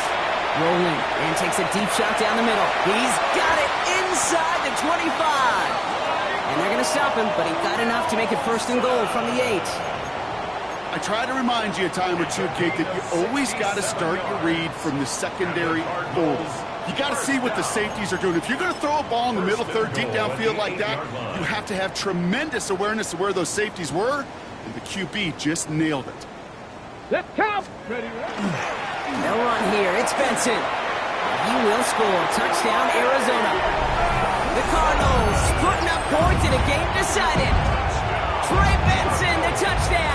Rolling, and takes a deep shot down the middle. He's got it inside the 25. And they're going to stop him, but he got enough to make it 1st and goal from the 8. I try to remind you a time or two, Kate, that you always got to start your read from the secondary goals. You got to see what the safeties are doing. If you're going to throw a ball in the middle third, deep downfield like that, you have to have tremendous awareness of where those safeties were, and the QB just nailed it. Let's count. Ready, They'll run here. It's Benson. He will score. Touchdown, Arizona. The Cardinals putting up points in a game decided. Trey Benson, the touchdown.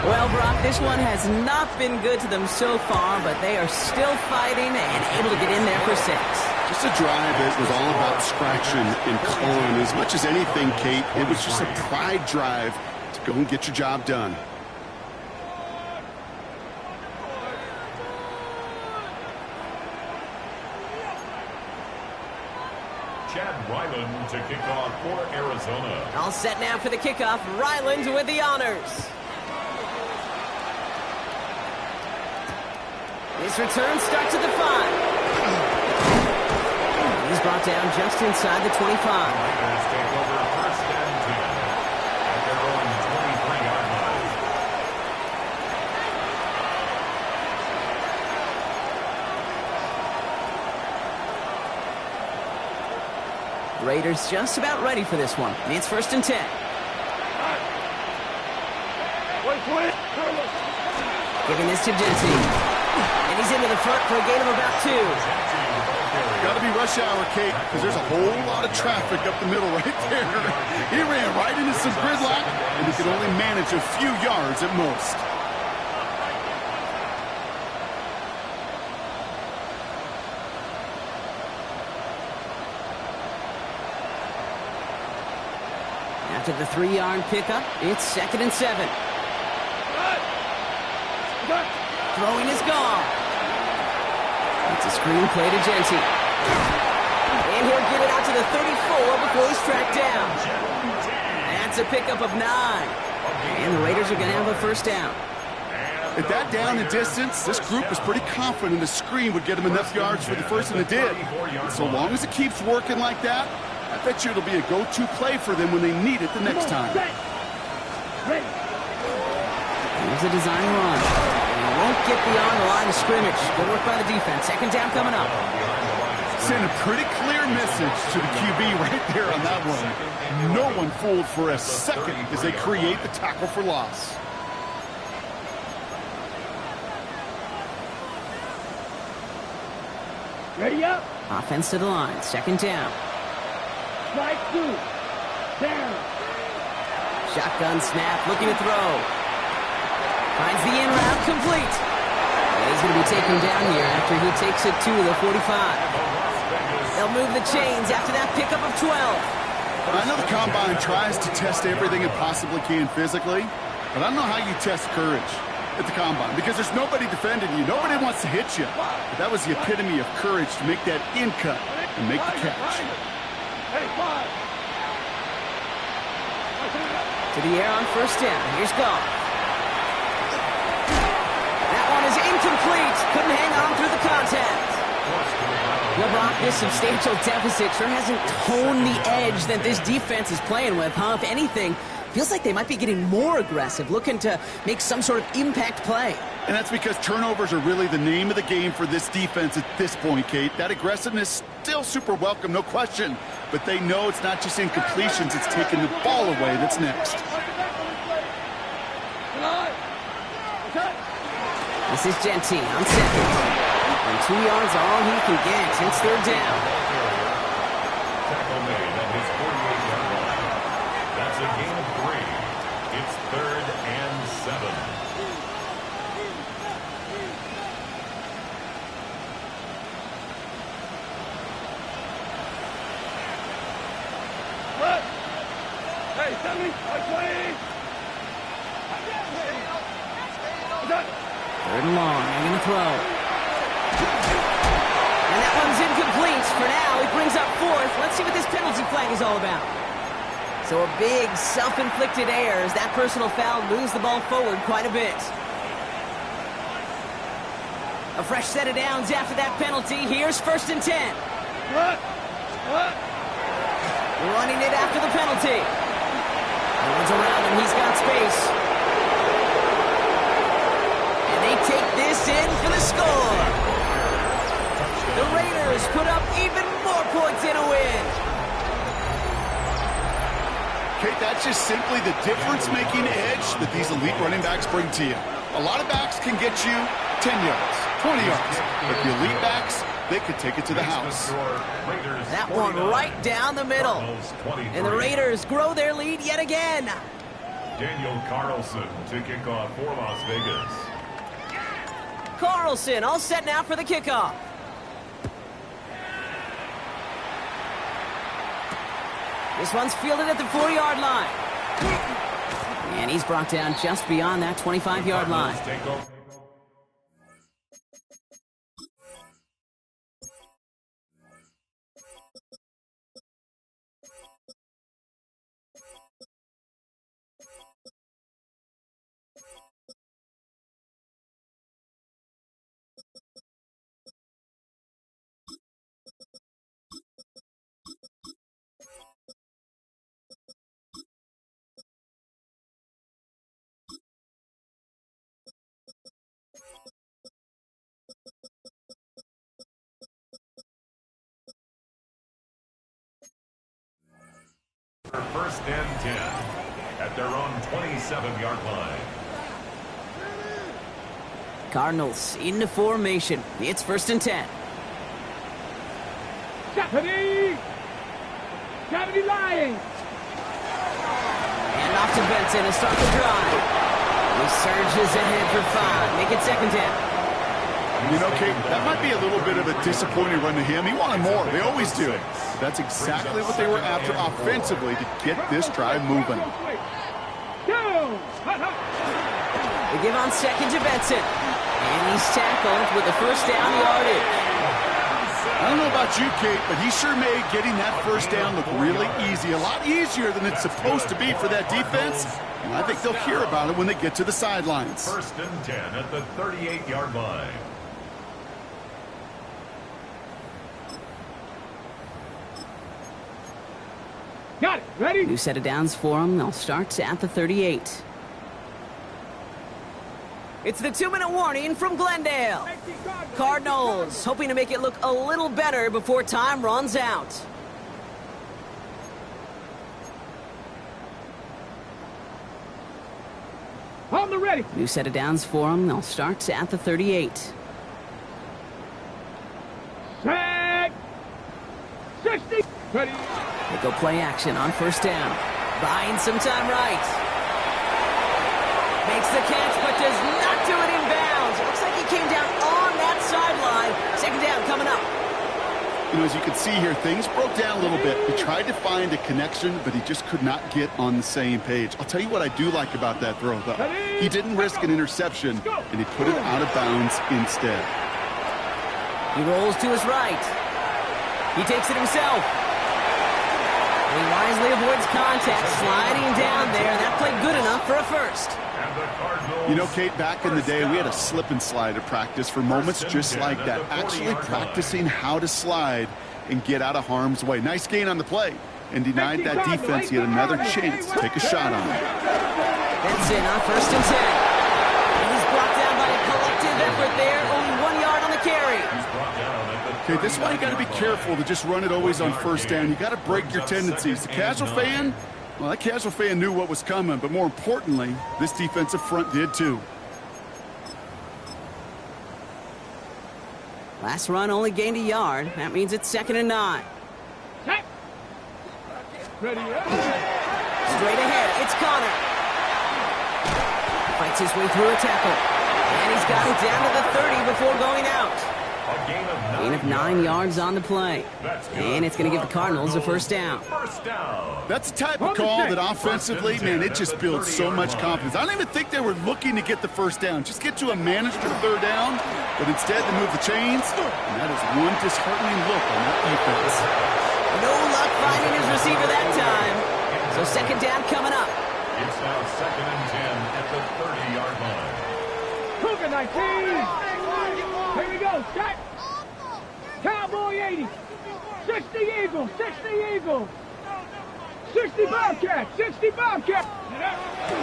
Well, Brock, this one has not been good to them so far, but they are still fighting and able to get in there for 6. Just a drive that was all about scratching and clawing. As much as anything, Kate, it was just a pride drive to go and get your job done. Chad Ryland to kick off for Arizona. All set now for the kickoff. Ryland with the honors. This return starts at the 5. He's brought down just inside the 25. Raiders take over 1st and 10 at their own 23-yard line. Raiders just about ready for this one. It's 1st and 10. Giving this to Jensen. And he's into the front for a gain of about 2. Got to be rush hour, Kate, because there's a whole lot of traffic up the middle right there. He ran right into some gridlock, and he could only manage a few yards at most. After the 3-yard pickup, it's 2nd and 7. Throwing is gone. It's a screen play to Jensen. And he'll get it out to the 34 before he's tracked down. That's a pickup of 9. And the Raiders are going to have a 1st down. At that down and distance, this group was pretty confident the screen would get them enough yards for the 1st, and it did. And so long as it keeps working like that, I bet you it'll be a go-to play for them when they need it the next time. Here's a design run. Won't get beyond the line of scrimmage. Good work by the defense. 2nd down coming up. Send a pretty clear message to the QB right there on that one. No one fooled for a second as they create the tackle for loss. Ready up. Offense to the line. 2nd down. Strike 2. Down. Shotgun snap. Looking to throw. Finds the in route, complete. And he's going to be taken down here after he takes it to the 45. They'll move the chains after that pickup of 12. I know the Combine tries to test everything it possibly can physically, but I don't know how you test courage. at the combine because there's nobody defending you. Nobody wants to hit you. But that was the epitome of courage to make that in cut and make the catch. To the air on first down. Here's Goff. That one is incomplete. Couldn't hang on through the contact. Well, Brock, this substantial deficit sure hasn't toned the edge that this defense is playing with, huh? If anything, feels like they might be getting more aggressive, looking to make some sort of impact play. And that's because turnovers are really the name of the game for this defense at this point, Kate. That aggressiveness still super welcome, no question. But they know it's not just incompletions, it's taking the ball away that's next. This is Genty on second. And 2 yards all he can get. It's third down. Tackle made at his 48-yard line. That's a gain of 3. It's 3rd and 7. Hey, 70, 20. Third and long. They're going to throw. And that one's incomplete. For now, he brings up 4th. Let's see what this penalty flag is all about. So a big self-inflicted error as that personal foul moves the ball forward quite a bit. A fresh set of downs after that penalty. Here's 1st and 10. Running it after the penalty. No one's around him. He's got space. And they take this in for the score. The Raiders put up even more points in a win. Kate, that's just simply the difference-making edge that these elite running backs bring to you. A lot of backs can get you 10 yards, 20 yards. But the elite backs, they could take it to the house. That one right down the middle. And the Raiders grow their lead yet again. Daniel Carlson to kick off for Las Vegas. Carlson all set now for the kickoff. This one's fielded at the 4-yard line. And he's brought down just beyond that 25-yard line. First and 10 at their own 27-yard line. Cardinals into formation. It's 1st and 10. Deputy Lions. And off to Benson to start the drive. He surges ahead for 5. Make it 2nd down. You know, Kate, that might be a little bit of a disappointing run to him. He wanted more. They always do. That's exactly what they were after offensively to get this drive moving. They give on 2nd to Benson. And he's tackled with the 1st down yardage. I don't know about you, Kate, but he sure made getting that 1st down look really easy. A lot easier than it's supposed to be for that defense. And I think they'll hear about it when they get to the sidelines. 1st and 10 at the 38-yard line. Got it. Ready? New set of downs for them. They'll start at the 38. It's the 2-minute warning from Glendale. Cardinals hoping to make it look a little better before time runs out. On the ready. New set of downs for them. They'll start at the 38. Set. 60. Ready. They go play action on 1st down. Buying some time right. Makes the catch, but does not do it in bounds. It looks like he came down on that sideline. 2nd down coming up. You know, as you can see here, things broke down a little bit. He tried to find a connection, but he just could not get on the same page. I'll tell you what I do like about that throw, though. He didn't risk an interception, and he put it out of bounds instead. He rolls to his right. He takes it himself. He wisely avoids contact, sliding down there. That played good enough for a first. You know, Kate, back in the day, we had a slip and slide at practice for moments just like that. Actually practicing how to slide and get out of harm's way. Nice gain on the play, and denied that defense yet another chance to take a shot on it. That's in on 1st and 10. And he's brought down by a collective effort there. Only 1 yard on the carry. Okay, this is why you got to be careful to just run it always on 1st down. You got to break your tendencies. The casual fan, well, that casual fan knew what was coming, but more importantly, this defensive front did too. Last run only gained a yard. That means it's 2nd and 9. Ready, Straight ahead, it's Connor. Fights his way through a tackle. And he's got it down to the 30 before going out. Gain of 9 yards on the play. And it's going to give the Cardinals a 1st down. That's the type of call that offensively, man, it just builds so much confidence. I don't even think they were looking to get the 1st down. Just get to a manageable 3rd down. But instead, they move the chains. And that is one disheartening look on that defense. No luck finding his receiver that time. So 2nd down coming up. It's now 2nd and 10 at the 30-yard line. Cougar 19. Here we go, set. Cowboy 80. 60 Eagles, 60 Eagles. 60 Bobcat, 60 Bobcat.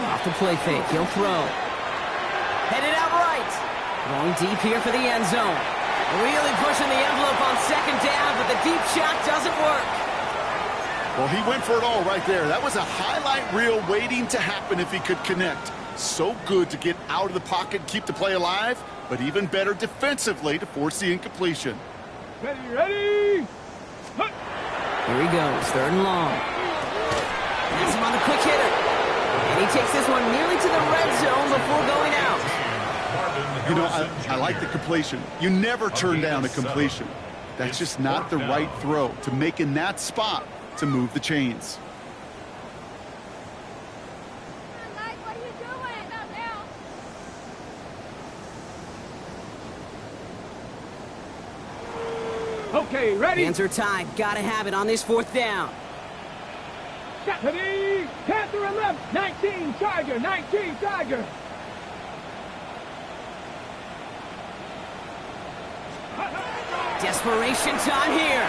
Off the play fake, he'll throw. Headed out right. Going deep here for the end zone. Really pushing the envelope on 2nd down, but the deep shot doesn't work. Well, he went for it all right there. That was a highlight reel waiting to happen if he could connect. So good to get out of the pocket and keep the play alive, but even better defensively to force the incompletion. Ready. Here he goes, 3rd and long. That's him on the quick hitter. And he takes this one nearly to the red zone before going out. You know, I like the completion. You never turn down a completion. That's just not the right throw to make in that spot to move the chains. Okay, ready. Hands are tied. Gotta have it on this 4th down. Ready. Panther 11. 19 Tiger. 19 Tiger. Desperation time here.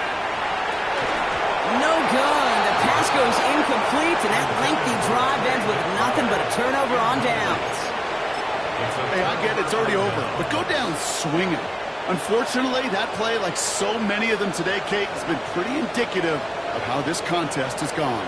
No good. The pass goes incomplete, and that lengthy drive ends with nothing but a turnover on downs. Hey, I get it's already over, but go down swinging. Unfortunately, that play, like so many of them today, Kate, has been pretty indicative of how this contest has gone.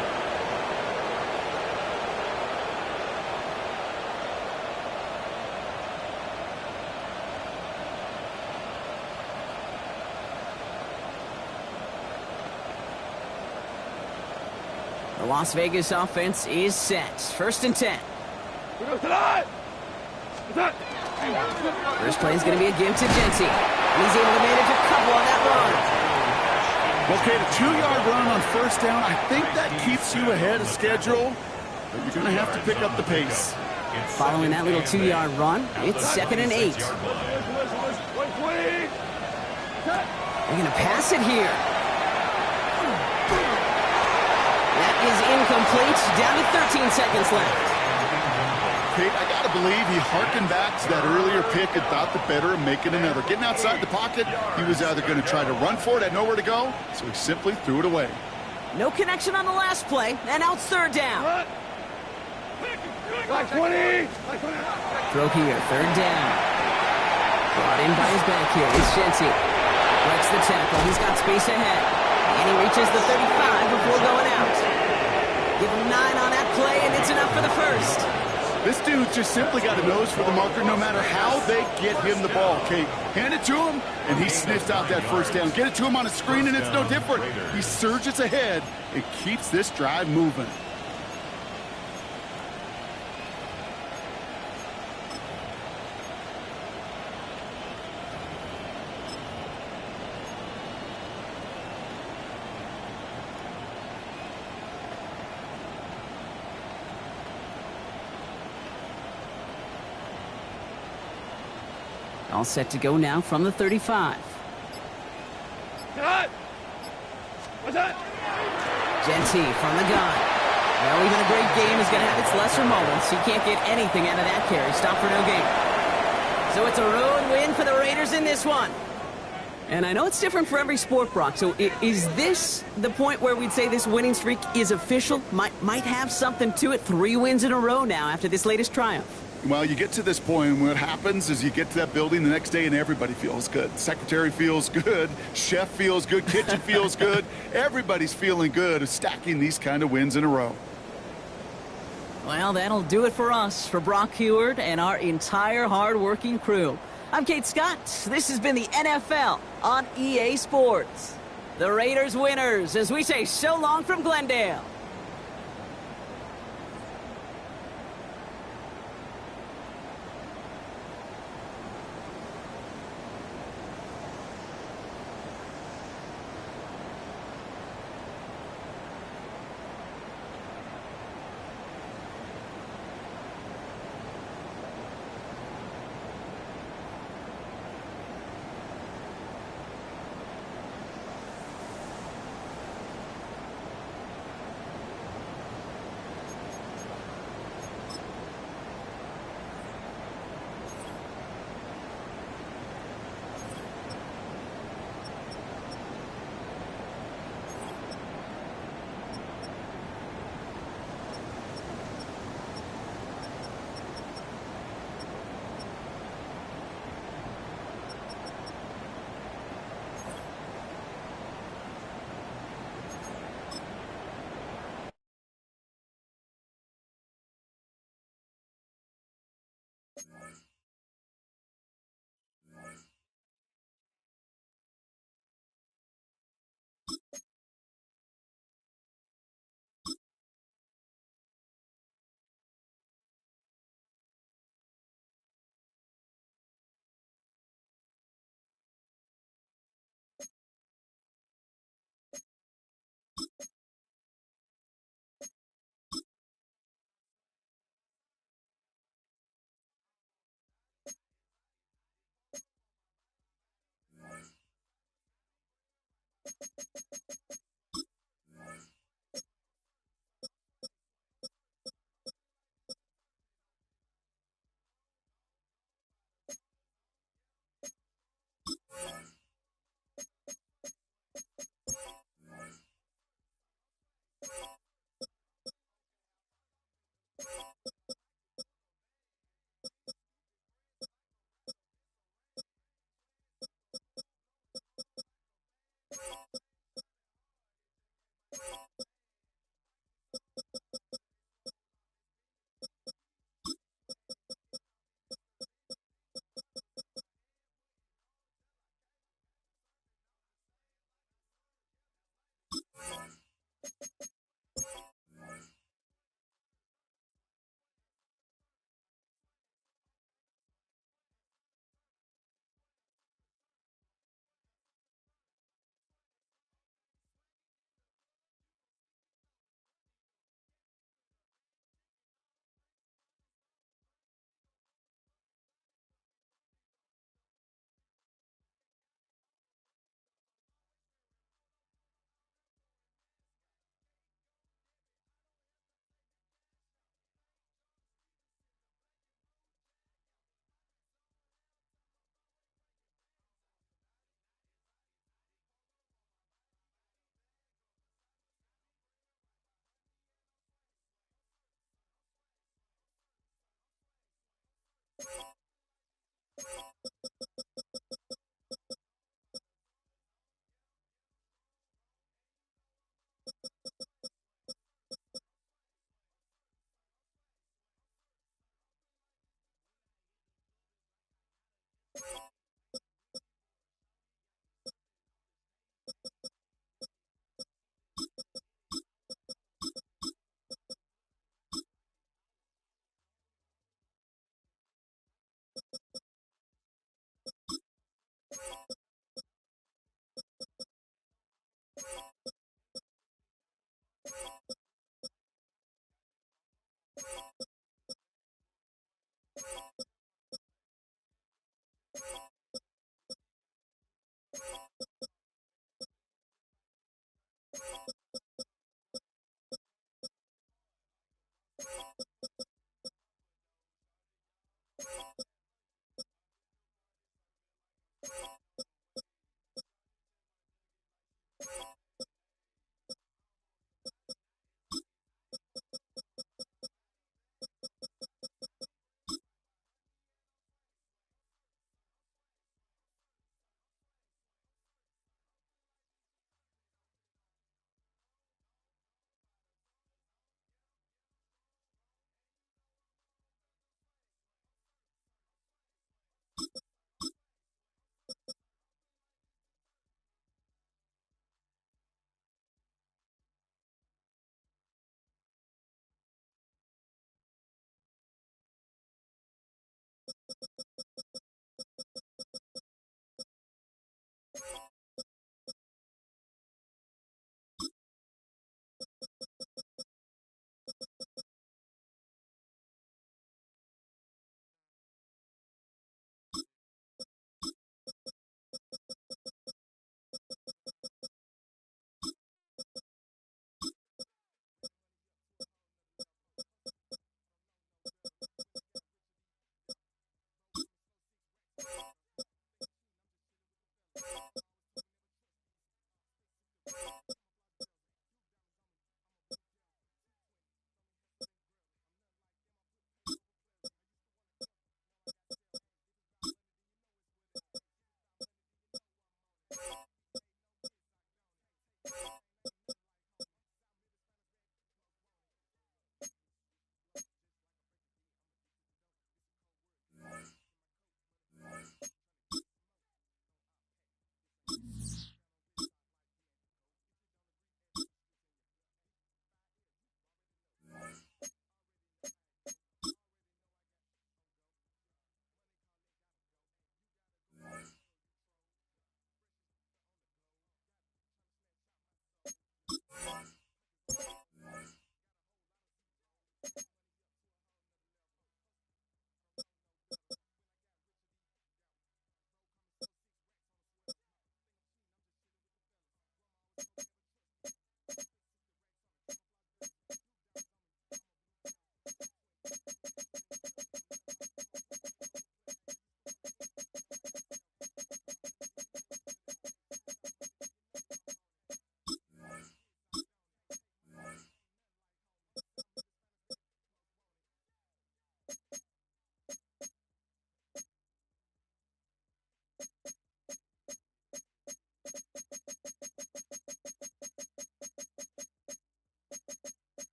The Las Vegas offense is set. 1st and 10. First play is going to be a give to Jency. He's able to manage a couple on that run. Okay, the 2-yard run on 1st down, I think that keeps you ahead of schedule, but you're going to have to pick up the pace. Following that little 2-yard run, it's 2nd and 8. They're going to pass it here. That is incomplete. Down to 13 seconds left. Kate, I got to believe he harkened back to that earlier pick and thought the better of making another. Getting outside the pocket, he was either going to try to run for it, had nowhere to go, so he simply threw it away. No connection on the last play, and out 3rd down. Like 20. Throw here, 3rd down. Brought in by his back here, it's Jency. Breaks the tackle, he's got space ahead. And he reaches the 35 before going out. Give him 9 on that play, and it's enough for the 1st. This dude just simply got a nose for the marker no matter how they get him the ball, Kate. Hand it to him, and he sniffs out that 1st down. Get it to him on a screen, and it's no different. He surges ahead and keeps this drive moving. All set to go now from the 35. Cut! What's that? Genty from the gun. Well, even a great game is going to have its lesser moments. He can't get anything out of that carry. Stop for no gain. So it's a road win for the Raiders in this one. And I know it's different for every sport, Brock. So is this the point where we'd say this winning streak is official? Might have something to it. 3 wins in a row now after this latest triumph. Well, you get to this point, and what happens is you get to that building the next day, and everybody feels good. Secretary feels good. Chef feels good. Kitchen feels good. Everybody's feeling good of stacking these kind of wins in a row. Well, that'll do it for us, for Brock Heward and our entire hard-working crew. I'm Kate Scott. This has been the NFL on EA Sports. The Raiders winners, as we say so long from Glendale.